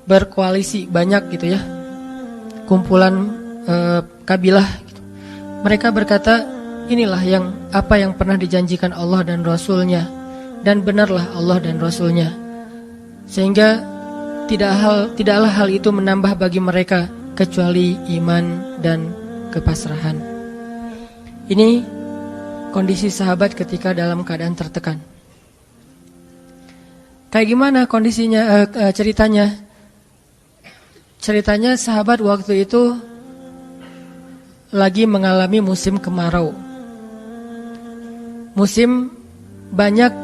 berkoalisi banyak gitu ya. Kumpulan kabilah gitu. Mereka berkata, inilah apa yang pernah dijanjikan Allah dan Rasulnya, dan benarlah Allah dan Rasulnya. Sehingga tidaklah hal itu menambah bagi mereka kecuali iman dan kepasrahan. Ini kondisi sahabat ketika dalam keadaan tertekan. Kayak gimana kondisinya, ceritanya? Ceritanya sahabat waktu itu lagi mengalami musim kemarau. Musim banyak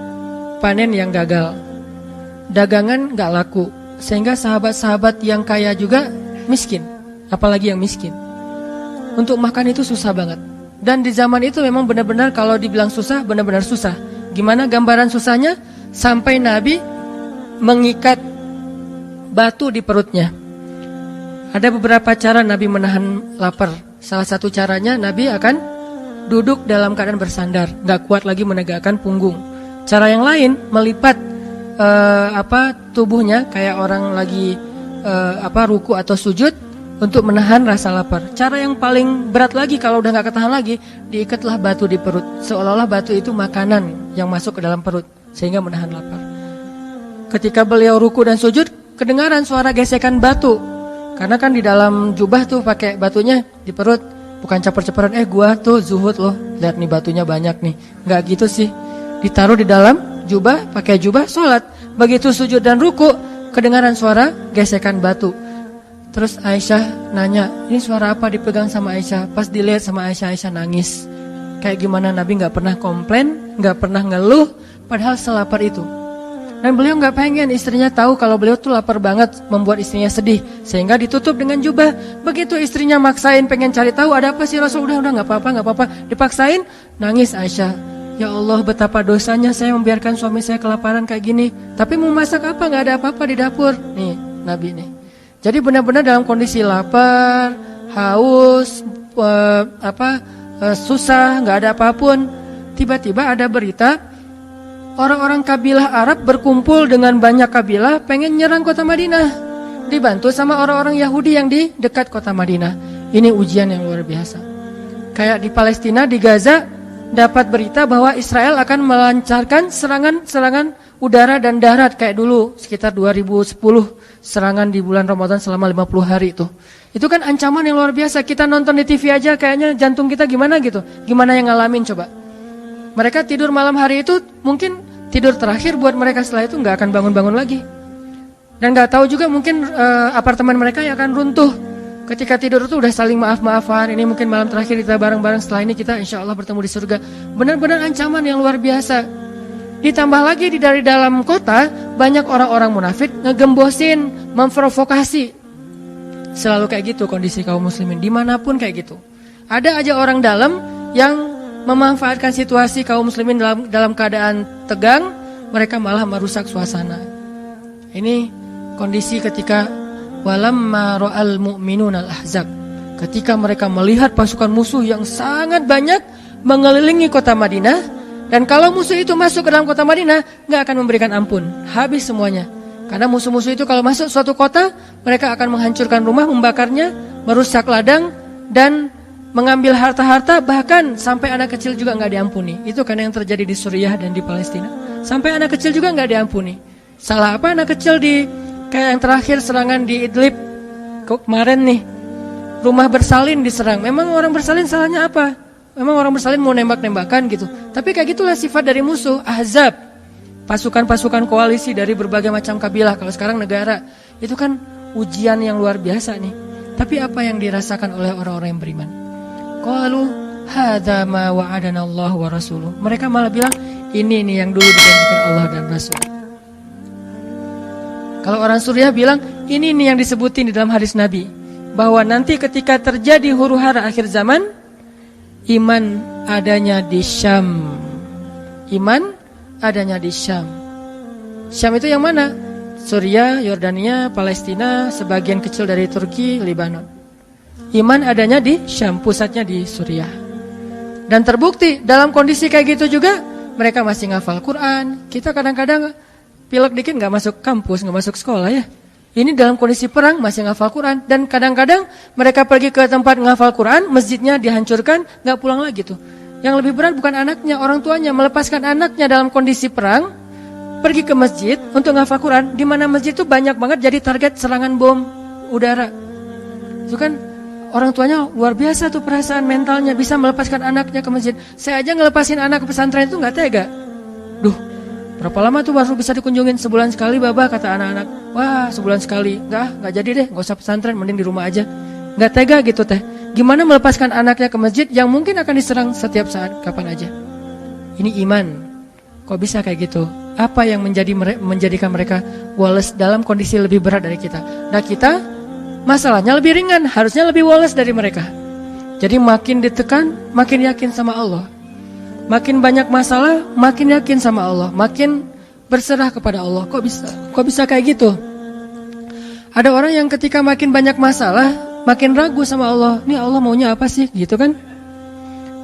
panen yang gagal. Dagangan gak laku. Sehingga sahabat-sahabat yang kaya juga miskin. Apalagi yang miskin. Untuk makan itu susah banget. Dan di zaman itu memang benar-benar kalau dibilang susah, benar-benar susah. Gimana gambaran susahnya? Sampai Nabi mengikat batu di perutnya. Ada beberapa cara Nabi menahan lapar. Salah satu caranya Nabi akan duduk dalam keadaan bersandar, gak kuat lagi menegakkan punggung. Cara yang lain melipat tubuhnya kayak orang lagi ruku atau sujud untuk menahan rasa lapar. Cara yang paling berat lagi kalau udah nggak ketahan lagi, diikatlah batu di perut, seolah-olah batu itu makanan yang masuk ke dalam perut sehingga menahan lapar. Ketika beliau ruku dan sujud, kedengaran suara gesekan batu, karena kan di dalam jubah tuh pakai batunya di perut, bukan caper-caperan. Gua tuh zuhud loh, lihat nih batunya banyak nih, nggak gitu sih. Ditaruh di dalam jubah, pakai jubah sholat. Begitu sujud dan ruku, kedengaran suara gesekan batu. Terus Aisyah nanya, ini suara apa dipegang sama Aisyah? Pas dilihat sama Aisyah, Aisyah nangis. Kayak gimana Nabi gak pernah komplain, gak pernah ngeluh, padahal selapar itu. Dan beliau gak pengen istrinya tahu kalau beliau tuh lapar banget, membuat istrinya sedih, sehingga ditutup dengan jubah. Begitu istrinya maksain pengen cari tahu ada apa sih Rasul, udah gak apa-apa, dipaksain, nangis Aisyah. Ya Allah, betapa dosanya saya membiarkan suami saya kelaparan kayak gini. Tapi mau masak apa, gak ada apa-apa di dapur. Nih, Nabi nih. Jadi benar-benar dalam kondisi lapar, haus, susah, gak ada apapun. Tiba-tiba ada berita, orang-orang kabilah Arab berkumpul dengan banyak kabilah pengen nyerang kota Madinah. Dibantu sama orang-orang Yahudi yang di dekat kota Madinah. Ini ujian yang luar biasa. Kayak di Palestina, di Gaza, dapat berita bahwa Israel akan melancarkan serangan udara dan darat kayak dulu sekitar 2010, serangan di bulan Ramadan selama 50 hari itu. Itu kan ancaman yang luar biasa. Kita nonton di TV aja kayaknya jantung kita gimana gitu. Gimana yang ngalamin coba? Mereka tidur malam hari itu mungkin tidur terakhir buat mereka, setelah itu nggak akan bangun-bangun lagi. Dan nggak tahu juga mungkin apartemen mereka yang akan runtuh. Ketika tidur itu udah saling maaf-maafan. Ini mungkin malam terakhir kita bareng-bareng, setelah ini kita insya Allah bertemu di surga. Benar-benar ancaman yang luar biasa. Ditambah lagi dari dalam kota, banyak orang-orang munafik ngegembosin, memprovokasi. Selalu kayak gitu kondisi kaum muslimin, dimanapun kayak gitu. Ada aja orang dalam yang memanfaatkan situasi kaum muslimin dalam keadaan tegang, mereka malah merusak suasana. Ini kondisi ketika walamma ra'al mu'minuna al-ahzab, ketika mereka melihat pasukan musuh yang sangat banyak mengelilingi kota Madinah, dan kalau musuh itu masuk ke dalam kota Madinah nggak akan memberikan ampun, habis semuanya. Karena musuh-musuh itu kalau masuk suatu kota, mereka akan menghancurkan rumah, membakarnya, merusak ladang, dan mengambil harta-harta, bahkan sampai anak kecil juga nggak diampuni. Itu kan yang terjadi di Suriah dan di Palestina. Sampai anak kecil juga nggak diampuni. Salah apa anak kecil kayak yang terakhir serangan di Idlib kemarin nih, rumah bersalin diserang. Memang orang bersalin salahnya apa? Memang orang bersalin mau nembak-nembakan gitu. Tapi kayak gitulah sifat dari musuh. Ahzab, pasukan-pasukan koalisi dari berbagai macam kabilah. Kalau sekarang negara, itu kan ujian yang luar biasa nih. Tapi apa yang dirasakan oleh orang-orang yang beriman? Qalu hadza ma wa'adana Allah wa rasuluh. Mereka malah bilang, ini nih yang dulu dijanjikan Allah dan Rasul. Kalau orang Suriah bilang, ini nih yang disebutin di dalam hadis Nabi, bahwa nanti ketika terjadi huru-hara akhir zaman, iman adanya di Syam. Iman adanya di Syam. Syam itu yang mana? Suriah, Yordania, Palestina, sebagian kecil dari Turki, Lebanon. Iman adanya di Syam, pusatnya di Suriah. Dan terbukti dalam kondisi kayak gitu juga mereka masih ngafal Quran. Kita kadang-kadang pilek dikit gak masuk kampus, gak masuk sekolah ya. Ini dalam kondisi perang masih ngafal Quran. Dan kadang-kadang mereka pergi ke tempat ngafal Quran, masjidnya dihancurkan, gak pulang lagi tuh. Yang lebih berat bukan anaknya, orang tuanya melepaskan anaknya dalam kondisi perang, pergi ke masjid untuk ngafal Quran, di mana masjid itu banyak banget jadi target serangan bom udara. Itu kan orang tuanya luar biasa tuh perasaan mentalnya, bisa melepaskan anaknya ke masjid. Saya aja ngelepasin anak ke pesantren itu gak tega. Duh, berapa lama tuh baru bisa dikunjungin? Sebulan sekali Baba, kata anak-anak. Wah, sebulan sekali. Gak jadi deh, gak usah pesantren, mending di rumah aja. Gak tega gitu teh. Gimana melepaskan anaknya ke masjid yang mungkin akan diserang setiap saat, kapan aja. Ini iman. Kok bisa kayak gitu? Apa yang menjadikan mereka wales dalam kondisi lebih berat dari kita? Nah kita, masalahnya lebih ringan, harusnya lebih wales dari mereka. Jadi makin ditekan, makin yakin sama Allah. Makin banyak masalah, makin yakin sama Allah, makin berserah kepada Allah. Kok bisa kayak gitu? Ada orang yang ketika makin banyak masalah, makin ragu sama Allah. Ini Allah maunya apa sih? Gitu kan?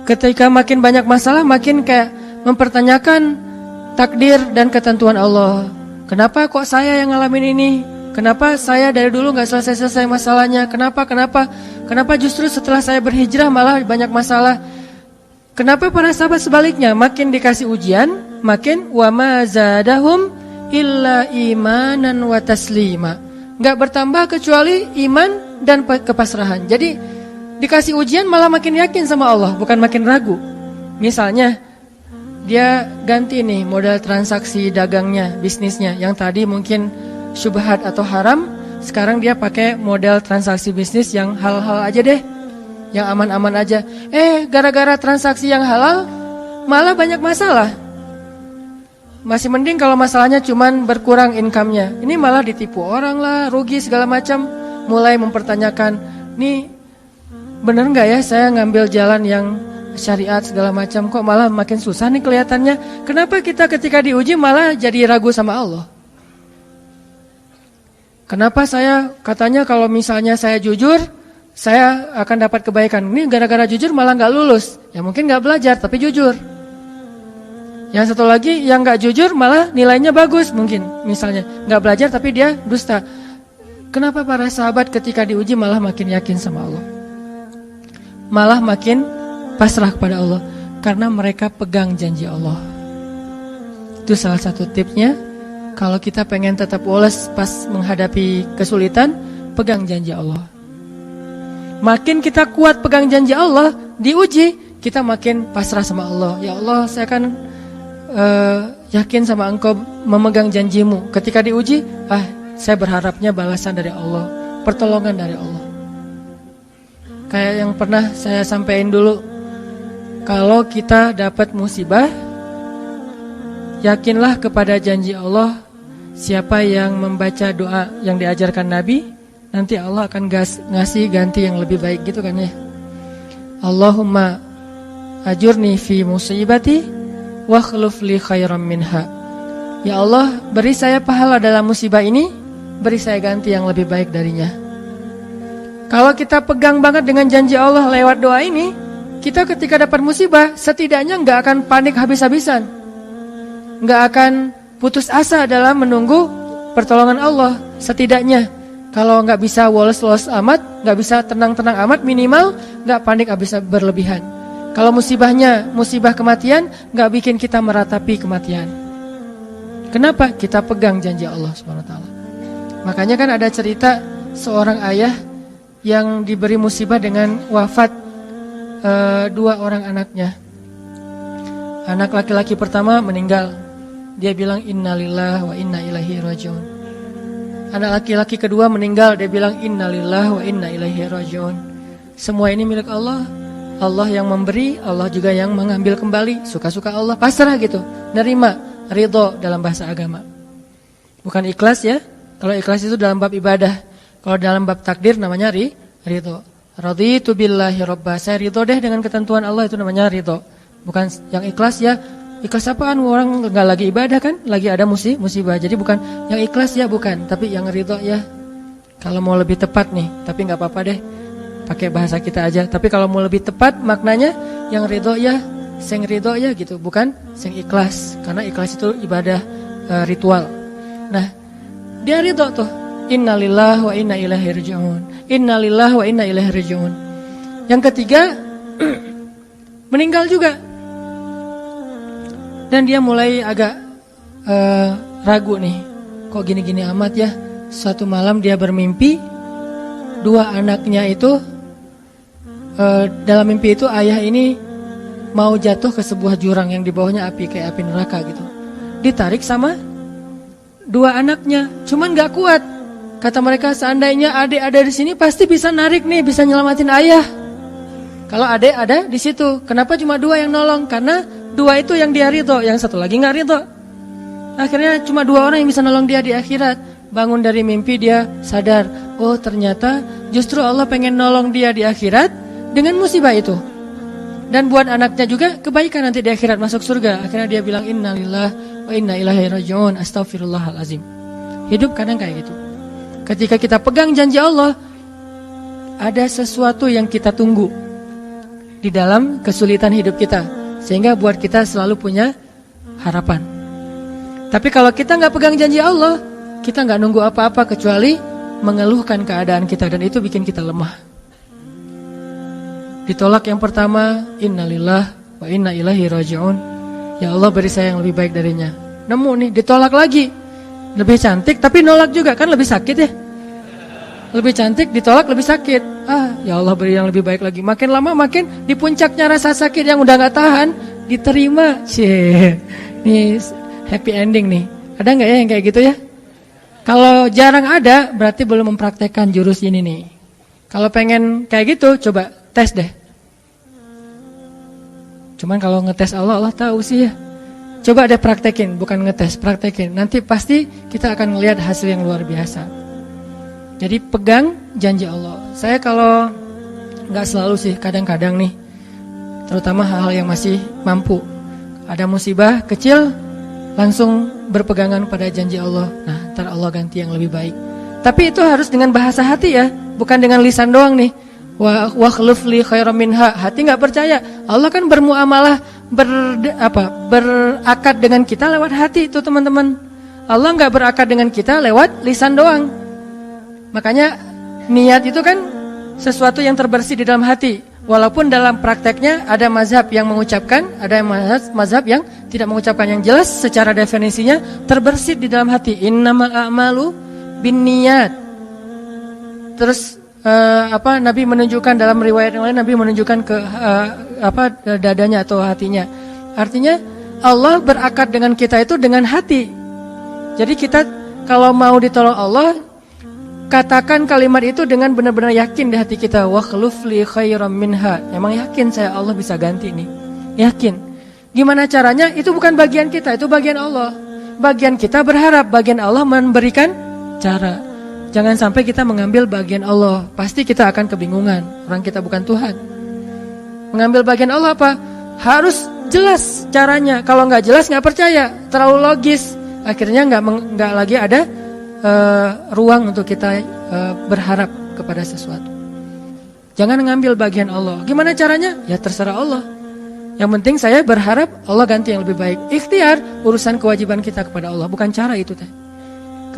Ketika makin banyak masalah, makin kayak mempertanyakan takdir dan ketentuan Allah. Kenapa kok saya yang ngalamin ini? Kenapa saya dari dulu gak selesai-selesai masalahnya? Kenapa justru setelah saya berhijrah malah banyak masalah? Kenapa para sahabat sebaliknya? Makin dikasih ujian, makin wa ma zadahum illa imanan wa taslima. Gak bertambah kecuali iman dan kepasrahan. Jadi dikasih ujian malah makin yakin sama Allah, bukan makin ragu. Misalnya dia ganti nih model transaksi dagangnya, bisnisnya. Yang tadi mungkin syubhat atau haram, sekarang dia pakai model transaksi bisnis yang halal aja deh, yang aman-aman aja. Gara-gara transaksi yang halal malah banyak masalah. Masih mending kalau masalahnya cuman berkurang income-nya. Ini malah ditipu orang lah, rugi segala macam. Mulai mempertanyakan, nih bener gak ya saya ngambil jalan yang syariat segala macam, kok malah makin susah nih kelihatannya. Kenapa kita ketika diuji malah jadi ragu sama Allah? Kenapa saya katanya kalau misalnya saya jujur, saya akan dapat kebaikan. Ini gara-gara jujur malah gak lulus. Ya mungkin gak belajar tapi jujur. Yang satu lagi yang gak jujur malah nilainya bagus mungkin. Misalnya gak belajar tapi dia dusta. Kenapa para sahabat ketika diuji malah makin yakin sama Allah? Malah makin pasrah kepada Allah. Karena mereka pegang janji Allah. Itu salah satu tipsnya. Kalau kita pengen tetap woles pas menghadapi kesulitan, pegang janji Allah. Makin kita kuat pegang janji Allah, diuji, kita makin pasrah sama Allah. Ya Allah, saya akan yakin sama Engkau memegang janjimu. Ketika diuji, saya berharapnya balasan dari Allah, pertolongan dari Allah. Kayak yang pernah saya sampaikan dulu, kalau kita dapat musibah, yakinlah kepada janji Allah. Siapa yang membaca doa yang diajarkan Nabi, nanti Allah akan ngasih ganti yang lebih baik gitu kan ya. Allahumma ajurni fi musibati wa khluf li khairam minha. Ya Allah, beri saya pahala dalam musibah ini, beri saya ganti yang lebih baik darinya. Kalau kita pegang banget dengan janji Allah lewat doa ini, kita ketika dapat musibah setidaknya gak akan panik habis-habisan, gak akan putus asa dalam menunggu pertolongan Allah. Setidaknya kalau gak bisa woles-woles amat, gak bisa tenang-tenang amat, minimal gak panik habis berlebihan. Kalau musibahnya musibah kematian, gak bikin kita meratapi kematian. Kenapa? Kita pegang janji Allah SWT. Makanya kan ada cerita seorang ayah yang diberi musibah dengan wafat 2 orang anaknya. Anak laki-laki pertama meninggal. Dia bilang innalillahi wa inna ilaihi rajiun. Anak laki-laki kedua meninggal. Dia bilang innalillahi wa inna ilaihi rajiun. Semua ini milik Allah. Allah yang memberi, Allah juga yang mengambil kembali. Suka-suka Allah, pasrah gitu. Nerima, ridho dalam bahasa agama. Bukan ikhlas ya. Kalau ikhlas itu dalam bab ibadah. Kalau dalam bab takdir namanya ridho. Raditu billahi robba. Saya ridho deh dengan ketentuan Allah, itu namanya ridho. Bukan yang ikhlas ya. Ikhlas apaan? Orang gak lagi ibadah kan, lagi ada musibah. Jadi bukan yang ikhlas ya, bukan. Tapi yang ridho ya. Kalau mau lebih tepat nih, tapi gak apa-apa deh, pakai bahasa kita aja. Tapi kalau mau lebih tepat maknanya, yang ridho ya, sing ridho ya gitu, bukan sing ikhlas. Karena ikhlas itu ibadah ritual. Nah, dia ridho tuh. Innalillahi wa inna ilaihi rajiun. Innalillahi wa inna ilaihi rajiun. Yang ketiga meninggal juga. Dan dia mulai agak ragu nih. Kok gini-gini amat ya. Suatu malam dia bermimpi 2 anaknya itu dalam mimpi itu ayah ini mau jatuh ke sebuah jurang yang di bawahnya api, kayak api neraka gitu. Ditarik sama 2 anaknya, cuman gak kuat. Kata mereka, seandainya adik ada di sini pasti bisa narik nih, bisa nyelamatin ayah. Kalau adik ada di situ, kenapa cuma 2 yang nolong? Karena 2 itu yang dia ridho, yang satu lagi gak ridho. Akhirnya cuma 2 orang yang bisa nolong dia di akhirat. Bangun dari mimpi dia sadar, oh ternyata justru Allah pengen nolong dia di akhirat dengan musibah itu. Dan buat anaknya juga kebaikan nanti di akhirat, masuk surga. Akhirnya dia bilang innalillahi wa inna ilaihi rajiun, astaghfirullahalazim. Hidup kadang kayak gitu. Ketika kita pegang janji Allah, ada sesuatu yang kita tunggu di dalam kesulitan hidup kita, sehingga buat kita selalu punya harapan. Tapi kalau kita nggak pegang janji Allah, kita nggak nunggu apa-apa kecuali mengeluhkan keadaan kita, dan itu bikin kita lemah. Ditolak yang pertama, innalillah wa inna ilaihi raji'un. Ya Allah, beri saya yang lebih baik darinya. Nemu nih, ditolak lagi. Lebih cantik tapi nolak juga, kan lebih sakit ya. Lebih cantik ditolak lebih sakit. Ya Allah, beri yang lebih baik lagi. Makin lama makin di puncaknya rasa sakit yang udah nggak tahan diterima. Nih happy ending nih. Ada nggak ya yang kayak gitu ya? Kalau jarang ada, berarti belum mempraktekkan jurus ini nih. Kalau pengen kayak gitu, coba tes deh. Cuman kalau ngetes Allah tahu sih ya. Coba deh praktekin, bukan ngetes, praktekin. Nanti pasti kita akan melihat hasil yang luar biasa. Jadi pegang janji Allah. Saya kalau nggak selalu sih, kadang-kadang nih, terutama hal-hal yang masih mampu. Ada musibah kecil, langsung berpegangan pada janji Allah. Nah, ntar Allah ganti yang lebih baik. Tapi itu harus dengan bahasa hati ya, bukan dengan lisan doang nih. Wa khluf li khairam minha. Hati nggak percaya. Allah kan bermuamalah, berakad dengan kita lewat hati itu teman-teman. Allah nggak berakad dengan kita lewat lisan doang. Makanya niat itu kan sesuatu yang terbersih di dalam hati. Walaupun dalam prakteknya ada mazhab yang mengucapkan, ada mazhab yang tidak mengucapkan. Yang jelas secara definisinya terbersih di dalam hati. Innamal a'malu binniyat. Terus Nabi menunjukkan dalam riwayat yang lain, Nabi menunjukkan ke dadanya atau hatinya. Artinya Allah berakad dengan kita itu dengan hati. Jadi kita kalau mau ditolong Allah, katakan kalimat itu dengan benar-benar yakin di hati kita. Wa khluf li khairam minha. Emang yakin saya Allah bisa ganti nih. Yakin. Gimana caranya? Itu bukan bagian kita, itu bagian Allah. Bagian kita berharap, bagian Allah memberikan cara. Jangan sampai kita mengambil bagian Allah. Pasti kita akan kebingungan. Orang kita bukan Tuhan. Mengambil bagian Allah apa? Harus jelas caranya. Kalau nggak jelas nggak percaya. Terlalu logis. Akhirnya nggak lagi ada ruang untuk kita berharap kepada sesuatu. Jangan mengambil bagian Allah. Gimana caranya? Ya terserah Allah. Yang penting saya berharap Allah ganti yang lebih baik. Ikhtiar urusan kewajiban kita kepada Allah. Bukan cara itu teh.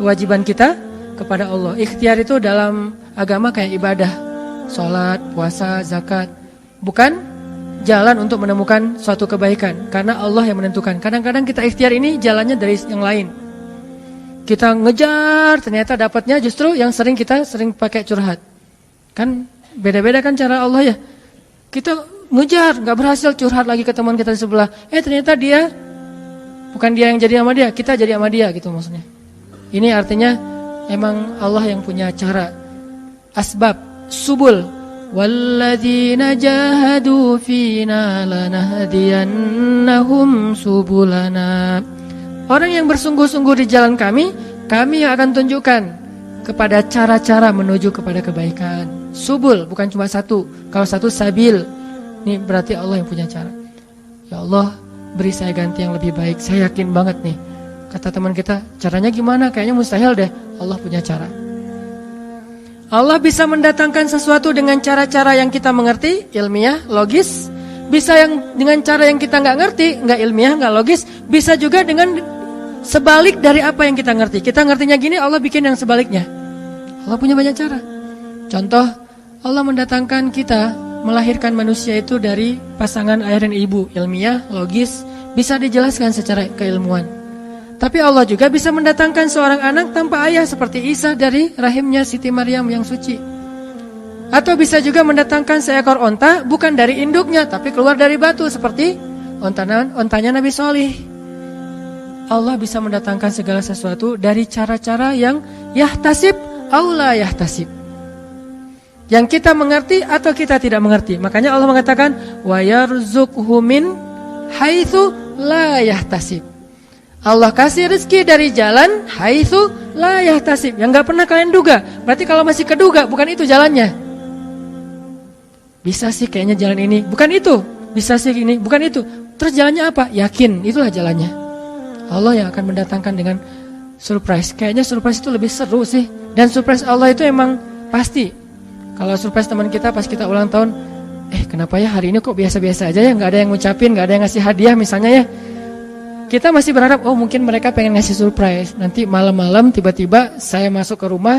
Kewajiban kita kepada Allah. Ikhtiar itu dalam agama kayak ibadah, sholat, puasa, zakat. Bukan jalan untuk menemukan suatu kebaikan, karena Allah yang menentukan. Kadang-kadang kita ikhtiar ini jalannya dari yang lain. Kita ngejar, ternyata dapatnya justru yang kita sering pakai curhat. Kan beda-beda kan cara Allah ya. Kita ngejar, gak berhasil, curhat lagi ke teman kita di sebelah. Ternyata dia, bukan dia yang jadi sama dia, kita jadi sama dia gitu maksudnya. Ini artinya emang Allah yang punya cara, asbab, subul. Walladzina jahadu fina lanahdiyannahum subulana. Orang yang bersungguh-sungguh di jalan kami yang akan tunjukkan kepada cara-cara menuju kepada kebaikan. Subul, bukan cuma satu. Kalau satu sabil, ini berarti Allah yang punya cara. Ya Allah, beri saya ganti yang lebih baik. Saya yakin banget nih. Kata teman kita, caranya gimana? Kayaknya mustahil deh. Allah punya cara. Allah bisa mendatangkan sesuatu dengan cara-cara yang kita mengerti, ilmiah, logis. Bisa yang dengan cara yang kita nggak ngerti, nggak ilmiah, nggak logis. Bisa juga dengan sebalik dari apa yang kita ngerti. Kita ngertinya gini, Allah bikin yang sebaliknya. Allah punya banyak cara. Contoh, Allah mendatangkan kita, melahirkan manusia itu dari pasangan ayah dan ibu. Ilmiah, logis, bisa dijelaskan secara keilmuan. Tapi Allah juga bisa mendatangkan seorang anak tanpa ayah seperti Isa dari rahimnya Siti Maryam yang suci. Atau bisa juga mendatangkan seekor onta bukan dari induknya tapi keluar dari batu seperti ontanya Nabi Sholih. Allah bisa mendatangkan segala sesuatu dari cara-cara yang yahtasib au la yahtasib. Yang kita mengerti atau kita tidak mengerti. Makanya Allah mengatakan wa yarzuqhu min haitsu la yahtasib. Allah kasih rezeki dari jalan haitsu la yahtasib, yang enggak pernah kalian duga. Berarti kalau masih keduga, bukan itu jalannya. Bisa sih kayaknya jalan ini, bukan itu. Bisa sih ini, bukan itu. Terus jalannya apa? Yakin, itulah jalannya. Allah yang akan mendatangkan dengan surprise. Kayaknya surprise itu lebih seru sih. Dan surprise Allah itu emang pasti. Kalau surprise teman kita pas kita ulang tahun, kenapa ya hari ini kok biasa-biasa aja ya, enggak ada yang ngucapin, enggak ada yang ngasih hadiah misalnya ya. Kita masih berharap, oh mungkin mereka pengen ngasih surprise. Nanti malam-malam tiba-tiba saya masuk ke rumah,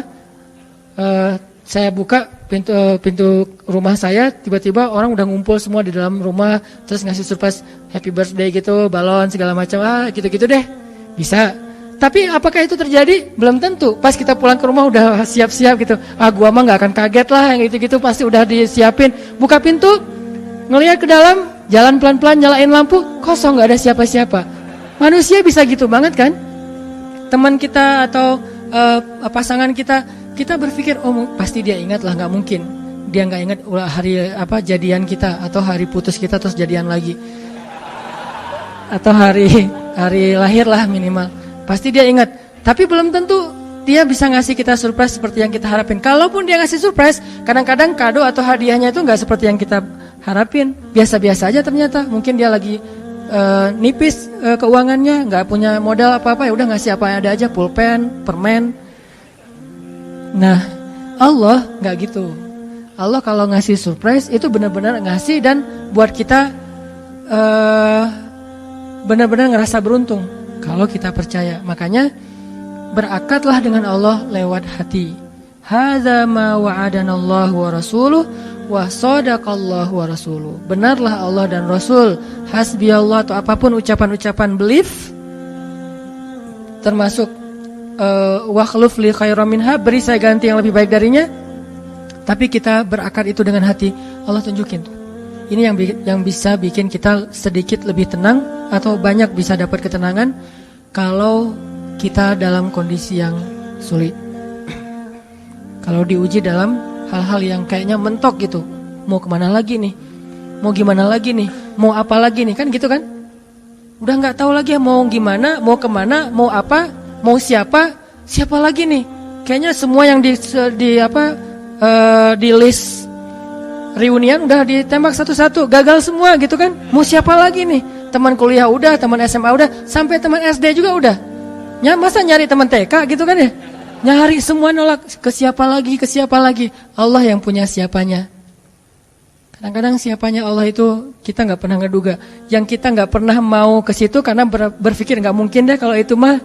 saya buka pintu rumah saya, tiba-tiba orang udah ngumpul semua di dalam rumah, terus ngasih surprise happy birthday gitu, balon segala macam, gitu-gitu deh. Bisa. Tapi apakah itu terjadi? Belum tentu. Pas kita pulang ke rumah udah siap-siap gitu. Gua mah nggak akan kaget lah, yang gitu-gitu pasti udah disiapin. Buka pintu, ngelihat ke dalam, jalan pelan-pelan, nyalain lampu, kosong, nggak ada siapa-siapa. Manusia bisa gitu banget kan? Teman kita atau pasangan kita berpikir, oh pasti dia ingat lah, nggak mungkin dia nggak ingat hari jadian kita atau hari putus kita terus jadian lagi, atau hari lahir lah minimal. Pasti dia ingat, tapi belum tentu dia bisa ngasih kita surprise seperti yang kita harapin. Kalaupun dia ngasih surprise, kadang-kadang kado atau hadiahnya itu nggak seperti yang kita harapin. Biasa-biasa aja ternyata. Mungkin dia lagi nipis keuangannya, nggak punya modal apa-apa, ya udah ngasih apa yang ada aja, pulpen, permen. Nah, Allah nggak gitu. Allah kalau ngasih surprise itu benar-benar ngasih dan buat kita benar-benar ngerasa beruntung. Kalau kita percaya, makanya berakatlah dengan Allah lewat hati. Hadza ma wa'adanallahu wa rasuluh wa shadaqallahu wa rasuluh. Benarlah Allah dan Rasul. Hasbiyallah atau apapun ucapan-ucapan belief, termasuk wa khluf li khairam minha, beri saya ganti yang lebih baik darinya. Tapi kita berakad itu dengan hati. Allah tunjukin tuh. Ini yang bisa bikin kita sedikit lebih tenang atau banyak bisa dapat ketenangan kalau kita dalam kondisi yang sulit. Kalau diuji dalam hal-hal yang kayaknya mentok gitu. Mau kemana lagi nih? Mau gimana lagi nih? Mau apa lagi nih? Kan gitu kan? Udah gak tahu lagi mau gimana, mau kemana, mau apa, mau siapa lagi nih? Kayaknya semua yang di list reunian udah ditembak satu-satu, gagal semua gitu kan. Mau siapa lagi nih? Teman kuliah udah, teman SMA udah, sampai teman SD juga udah. Masa nyari teman TK gitu kan ya? Nyari semua nolak, ke siapa lagi? Allah yang punya siapanya. Kadang-kadang siapanya Allah itu kita nggak pernah ngeduga. Yang kita nggak pernah mau ke situ karena berpikir nggak mungkin deh kalau itu mah.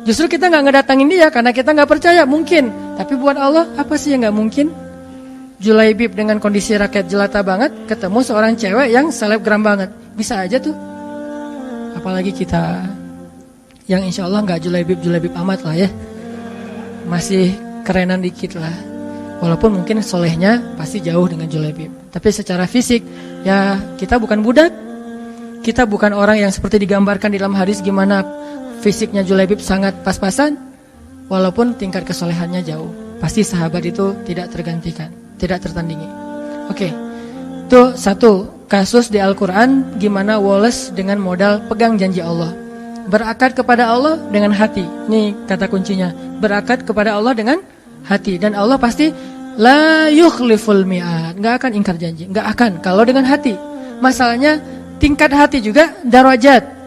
Justru kita nggak ngedatangin dia karena kita nggak percaya mungkin. Tapi buat Allah apa sih yang nggak mungkin? Julaibib dengan kondisi rakyat jelata banget ketemu seorang cewek yang selebgram banget, bisa aja tuh. Apalagi kita yang insya Allah nggak Julaibib amat lah ya, masih kerenan dikit lah. Walaupun mungkin solehnya pasti jauh dengan Julaibib, tapi secara fisik ya kita bukan budak, kita bukan orang yang seperti digambarkan di dalam hadis gimana fisiknya Julaibib sangat pas-pasan. Walaupun tingkat kesolehannya jauh, pasti sahabat itu tidak tergantikan, tidak tertandingi. Oke, itu satu kasus di Al-Quran gimana Wallace dengan modal pegang janji Allah. Berakad kepada Allah dengan hati. Ini kata kuncinya, berakad kepada Allah dengan hati. Dan Allah pasti la yukhliful mi'ad, gak akan ingkar janji, gak akan kalau dengan hati. Masalahnya tingkat hati juga darajat.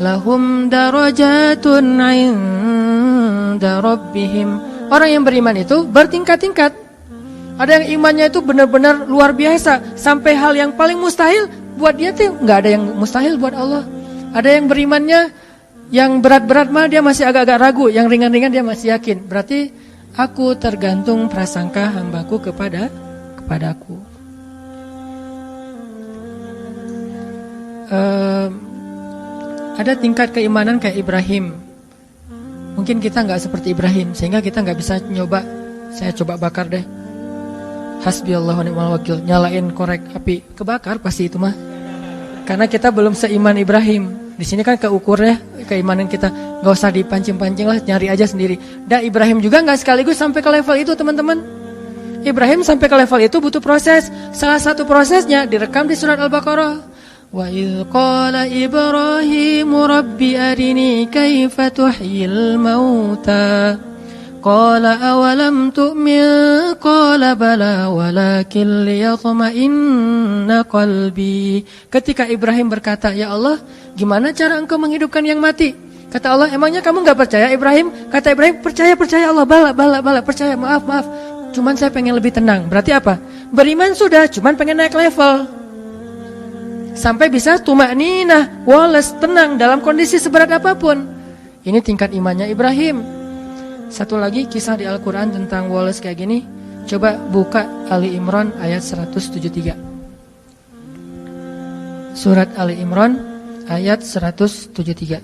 Lahum darajatun 'inda rabbihim. Orang yang beriman itu bertingkat-tingkat. Ada yang imannya itu benar-benar luar biasa, sampai hal yang paling mustahil buat dia tuh nggak ada yang mustahil buat Allah. Ada yang berimannya yang berat-berat mah dia masih agak-agak ragu, yang ringan-ringan dia masih yakin. Berarti aku tergantung prasangka hambaku kepadaku. Ada tingkat keimanan kayak Ibrahim. Mungkin kita nggak seperti Ibrahim, sehingga kita nggak bisa nyoba. Saya coba bakar deh. Hasbiyallahu wa ni'mal wakil, nyalain korek api, kebakar pasti itu mah. Karena kita belum seiman Ibrahim. Di sini kan keukurnya keimanan kita, nggak usah dipancing-pancing lah, nyari aja sendiri. Dan Ibrahim juga nggak sekaligus sampai ke level itu teman-teman. Ibrahim sampai ke level itu butuh proses. Salah satu prosesnya direkam di surat Al-Baqarah. Wa idh qala Ibrahimu rabbi arini kaifa tuhyil mauta. Qala awalam tu'min qala bala walakin liyatma'inna qalbi. Ketika Ibrahim berkata, ya Allah, gimana cara engkau menghidupkan yang mati? Kata Allah, emangnya kamu gak percaya Ibrahim? Kata Ibrahim, percaya Allah, bala, percaya, maaf. Cuman saya pengen lebih tenang. Berarti apa? Beriman sudah, cuman pengen naik level. sampai bisa tumakninah, walas, tenang dalam kondisi seberat apapun. Ini tingkat imannya Ibrahim. Satu lagi kisah di Al-Quran tentang walas kayak gini. Coba buka Ali Imran ayat 173. Surat Ali Imran ayat 173.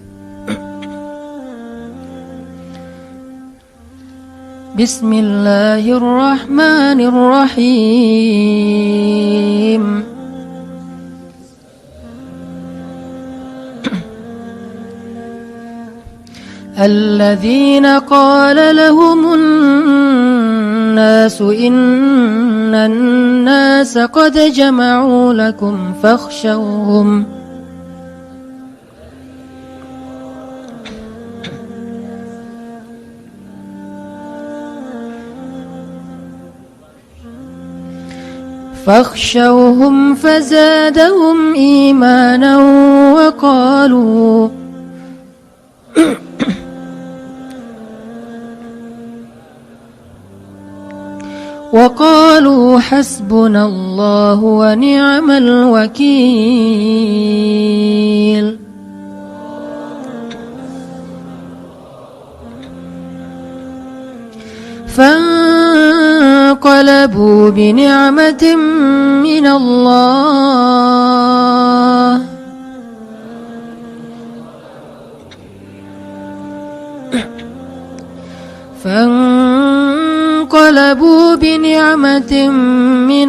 Bismillahirrahmanirrahim. الذين قال لهم الناس إن الناس قد جمعوا لكم فاخشوهم فزادهم إيمانا وقالوا حسبنا الله ونعم الوكيل. فانقلبوا بنعمة من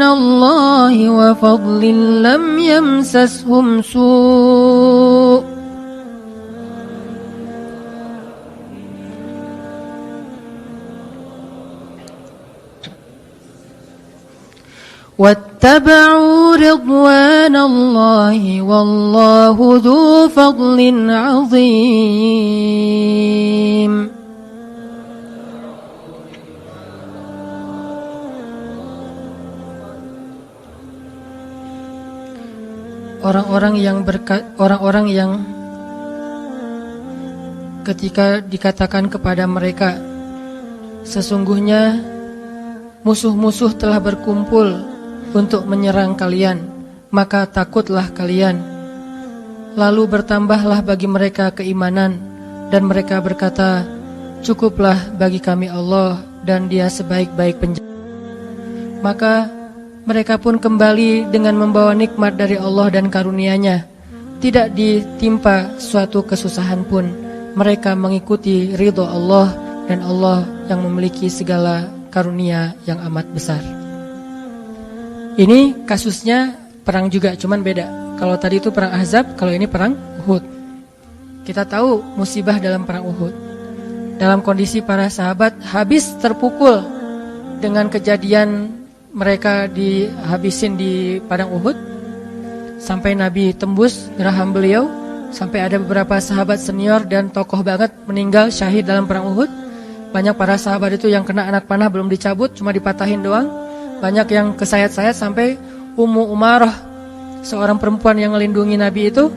الله وفضل لم يمسسهم سوء واتبعوا رضوان الله والله ذو فضل عظيم. Orang-orang yang ketika dikatakan kepada mereka, sesungguhnya musuh-musuh telah berkumpul untuk menyerang kalian, maka takutlah kalian. Lalu bertambahlah bagi mereka keimanan, dan mereka berkata, cukuplah bagi kami Allah, dan Dia sebaik-baik penjaga. Maka mereka pun kembali dengan membawa nikmat dari Allah dan karunia-Nya. Tidak ditimpa suatu kesusahan pun. Mereka mengikuti ridho Allah, dan Allah yang memiliki segala karunia yang amat besar. Ini kasusnya perang juga, cuman beda. Kalau tadi itu perang Ahzab, kalau ini perang Uhud. Kita tahu musibah dalam perang Uhud. Dalam kondisi para sahabat habis terpukul dengan kejadian mereka dihabisin di padang Uhud, sampai Nabi tembus geraham beliau, sampai ada beberapa sahabat senior dan tokoh banget meninggal syahid dalam perang Uhud. Banyak para sahabat itu yang kena anak panah belum dicabut, cuma dipatahin doang. Banyak yang kesayat-sayat, sampai Ummu Umarah, seorang perempuan yang melindungi Nabi itu,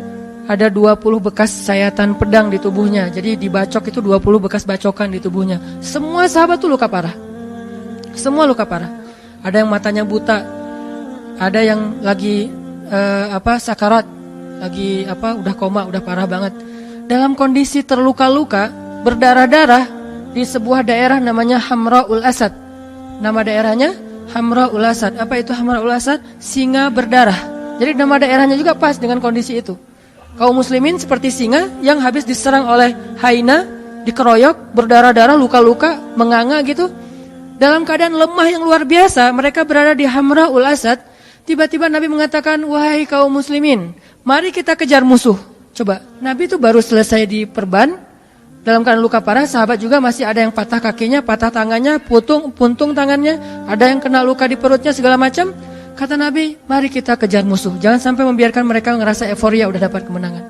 ada 20 bekas sayatan pedang di tubuhnya. Jadi dibacok itu 20 bekas bacokan di tubuhnya. Semua sahabat itu luka parah. Semua luka parah. Ada yang matanya buta, ada yang lagi sakarat, lagi udah koma, udah parah banget. Dalam kondisi terluka-luka, berdarah-darah di sebuah daerah namanya Hamra'ul Asad. Nama daerahnya Hamra'ul Asad. Apa itu Hamra'ul Asad? Singa berdarah. Jadi nama daerahnya juga pas dengan kondisi itu. Kaum muslimin seperti singa yang habis diserang oleh hyena, dikeroyok, berdarah-darah, luka-luka, menganga gitu. Dalam keadaan lemah yang luar biasa, mereka berada di Hamra'ul Asad. Tiba-tiba Nabi mengatakan, wahai kaum muslimin, mari kita kejar musuh. Coba, Nabi itu baru selesai diperban, dalam keadaan luka parah. Sahabat juga masih ada yang patah kakinya, patah tangannya, puntung tangannya, ada yang kena luka di perutnya, segala macam. Kata Nabi, mari kita kejar musuh. Jangan sampai membiarkan mereka ngerasa euforia udah dapat kemenangan.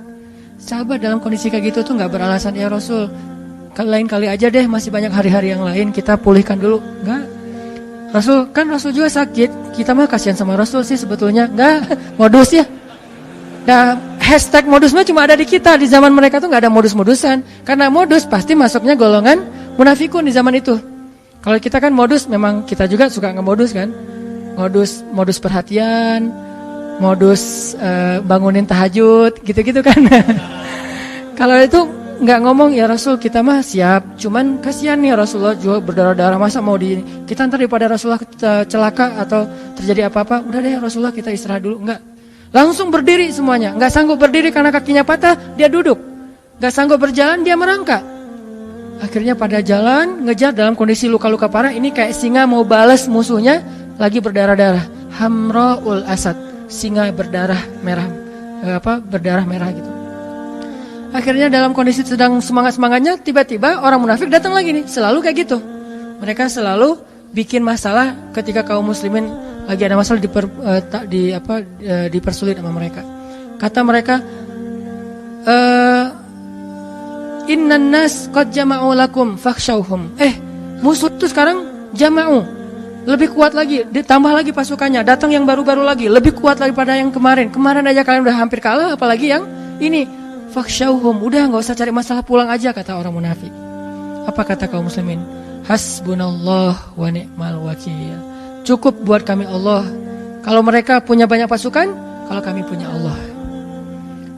Sahabat dalam kondisi kayak gitu tuh gak beralasan, ya Rasul, lain kali aja deh, masih banyak hari-hari yang lain, kita pulihkan dulu. Enggak. Rasul juga sakit. Kita mah kasihan sama Rasul sih sebetulnya. Enggak, modus ya. Nah, hashtag modus mah cuma ada di kita. Di zaman mereka tuh enggak ada modus-modusan. Karena modus pasti masuknya golongan munafikun di zaman itu. Kalau kita kan modus, memang kita juga suka ngemodus kan. Modus perhatian, modus bangunin tahajud gitu-gitu kan. Kalau itu nggak ngomong, ya Rasul kita mah siap, cuman kasihan nih Rasulullah juga berdarah-darah, masa mau kita ntar daripada Rasulullah celaka atau terjadi apa-apa, udah deh Rasulullah kita istirahat dulu. Enggak, langsung berdiri semuanya. Nggak sanggup berdiri karena kakinya patah, dia duduk. Nggak sanggup berjalan, dia merangkak. Akhirnya pada jalan ngejar dalam kondisi luka-luka parah. Ini kayak singa mau balas musuhnya, lagi berdarah-darah. Hamraul Asad, singa berdarah merah, berdarah merah gitu. Akhirnya dalam kondisi sedang semangat-semangatnya, tiba-tiba orang munafik datang lagi nih. Selalu kayak gitu. Mereka selalu bikin masalah ketika kaum muslimin lagi ada masalah, dipersulit sama mereka. Kata mereka, innan nas qad jama'u lakum fakhshawhum. Musuh itu sekarang jama'u, lebih kuat lagi, ditambah lagi pasukannya, datang yang baru-baru lagi, lebih kuat daripada yang kemarin. Kemarin aja kalian udah hampir kalah, apalagi yang ini. Fakhshawhum, udah nggak usah cari masalah, pulang aja, kata orang munafik. Apa kata kaum muslimin? Hasbunallah wa ni'mal wakil. Cukup buat kami Allah. Kalau mereka punya banyak pasukan, kalau kami punya Allah.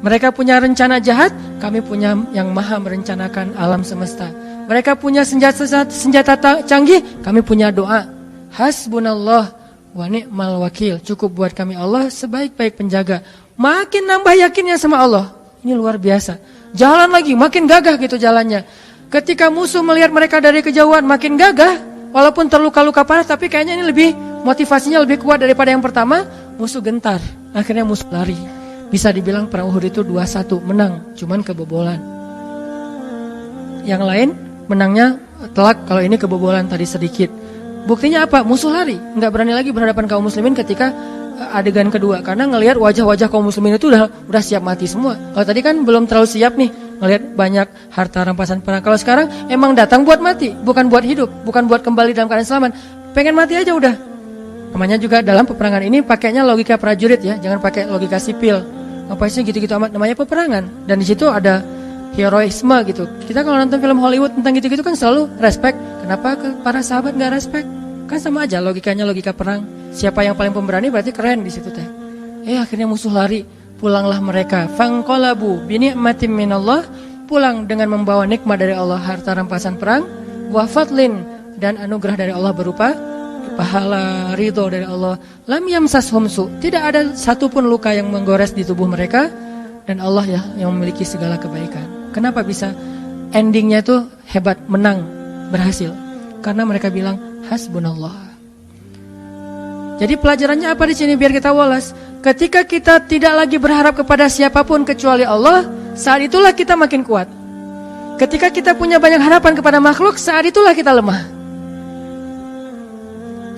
Mereka punya rencana jahat, kami punya yang maha merencanakan alam semesta. Mereka punya senjata canggih, kami punya doa. Hasbunallah wa ni'mal wakil. Cukup buat kami Allah, sebaik-baik penjaga. Makin nambah yakinnya sama Allah. Ini luar biasa. Jalan lagi, makin gagah gitu jalannya. Ketika musuh melihat mereka dari kejauhan, makin gagah. Walaupun terluka-luka parah, tapi kayaknya ini lebih, motivasinya lebih kuat daripada yang pertama. Musuh gentar, akhirnya musuh lari. Bisa dibilang perang Uhud itu 2-1, menang, cuman kebobolan. Yang lain menangnya telak, kalau ini kebobolan tadi sedikit. Buktinya apa? Musuh lari, nggak berani lagi berhadapan kaum muslimin ketika adegan kedua, karena ngelihat wajah-wajah kaum muslimin itu udah siap mati semua. Kalau tadi kan belum terlalu siap nih, ngelihat banyak harta rampasan perang. Kalau sekarang emang datang buat mati, bukan buat hidup, bukan buat kembali dalam keadaan selamat. Pengen mati aja udah. Namanya juga dalam peperangan ini pakainya logika prajurit ya, jangan pakai logika sipil. Apa sih gitu-gitu amat, namanya peperangan. Dan di situ ada heroisme gitu. Kita kalau nonton film Hollywood tentang gitu-gitu kan selalu respect. Kenapa ke para sahabat nggak respect? Kan sama aja logikanya, logika perang. Siapa yang paling pemberani berarti keren di situ teh. Akhirnya musuh lari, pulanglah mereka. Fanqalabu bi ni'matin minallah, pulang dengan membawa nikmat dari Allah, harta rampasan perang, wa fadlin, dan anugerah dari Allah berupa pahala, ridho dari Allah. Lam yamsashum su, tidak ada satupun luka yang menggores di tubuh mereka, dan Allah ya yang memiliki segala kebaikan. Kenapa bisa endingnya itu hebat, menang, berhasil? Karena mereka bilang hasbunallah. Jadi pelajarannya apa di sini biar kita walas? Ketika kita tidak lagi berharap kepada siapapun kecuali Allah, saat itulah kita makin kuat. Ketika kita punya banyak harapan kepada makhluk, saat itulah kita lemah.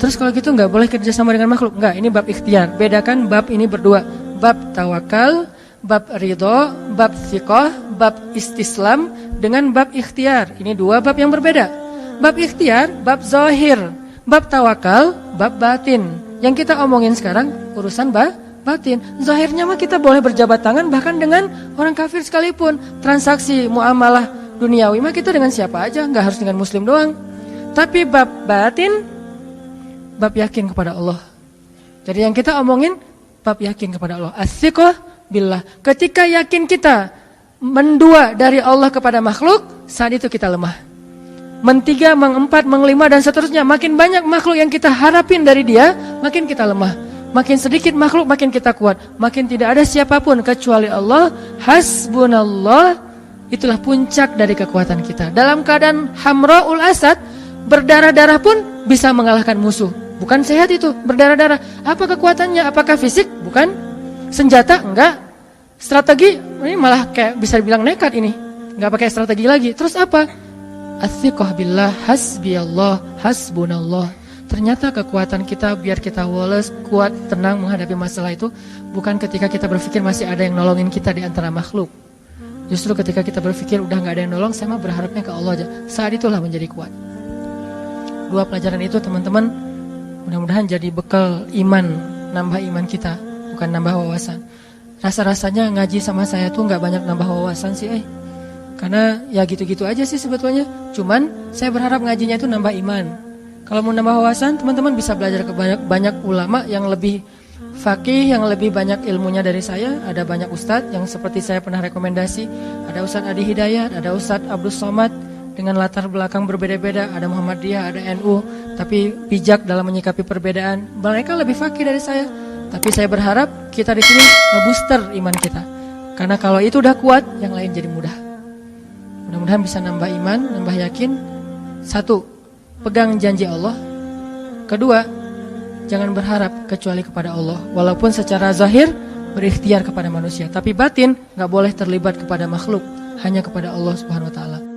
Terus kalau gitu nggak boleh kerjasama dengan makhluk? Nggak, ini bab ikhtiar. Bedakan bab ini berdua. Bab tawakal, bab ridho, bab thiqah, bab istislam dengan bab ikhtiar. Ini dua bab yang berbeda. Bab ikhtiar, bab zahir. Bab tawakal, bab batin. Yang kita omongin sekarang urusan batin. Zahirnya mah kita boleh berjabat tangan bahkan dengan orang kafir sekalipun. Transaksi muamalah duniawi mah kita dengan siapa aja, nggak harus dengan muslim doang. Tapi bab batin, bab yakin kepada Allah. Jadi yang kita omongin bab yakin kepada Allah. As-siqah billah. Ketika yakin kita mendua dari Allah kepada makhluk, saat itu kita lemah. Mentiga, mengempat, mengelima dan seterusnya. Makin banyak makhluk yang kita harapin dari dia, makin kita lemah. Makin sedikit makhluk, makin kita kuat. Makin tidak ada siapapun kecuali Allah. Hasbunallah. Itulah puncak dari kekuatan kita. Dalam keadaan hamraul asad, berdarah-darah pun bisa mengalahkan musuh. Bukan sehat itu, berdarah-darah. Apa kekuatannya? Apakah fisik? Bukan. Senjata? Enggak. Strategi? Ini malah kayak bisa dibilang nekat ini. Enggak pakai strategi lagi. Terus apa? As-siqah billah, hasbiyallah, hasbunallah. Ternyata kekuatan kita biar kita walas, kuat, tenang menghadapi masalah itu bukan ketika kita berpikir masih ada yang nolongin kita di antara makhluk. Justru ketika kita berpikir udah gak ada yang nolong, saya mah berharapnya ke Allah aja. Saat itulah menjadi kuat. Dua pelajaran itu teman-teman mudah-mudahan jadi bekal iman, nambah iman kita, bukan nambah wawasan. Rasa-rasanya ngaji sama saya tuh gak banyak nambah wawasan sih karena ya gitu-gitu aja sih sebetulnya. Cuman saya berharap ngajinya itu nambah iman. Kalau mau nambah wawasan, teman-teman bisa belajar ke banyak ulama yang lebih fakih yang lebih banyak ilmunya dari saya. Ada banyak ustadz yang seperti saya pernah rekomendasi. Ada Ustadz Adi Hidayat, ada Ustadz Abdul Somad dengan latar belakang berbeda-beda. Ada Muhammadiyah, ada NU, tapi bijak dalam menyikapi perbedaan. Mereka lebih fakih dari saya. Tapi saya berharap kita di sini nge-booster iman kita. Karena kalau itu udah kuat, yang lain jadi mudah. Mudah-mudahan bisa nambah iman, nambah yakin. Satu, pegang janji Allah. Kedua, jangan berharap kecuali kepada Allah. Walaupun secara zahir berikhtiar kepada manusia, tapi batin gak boleh terlibat kepada makhluk, hanya kepada Allah Subhanahu Wa Taala.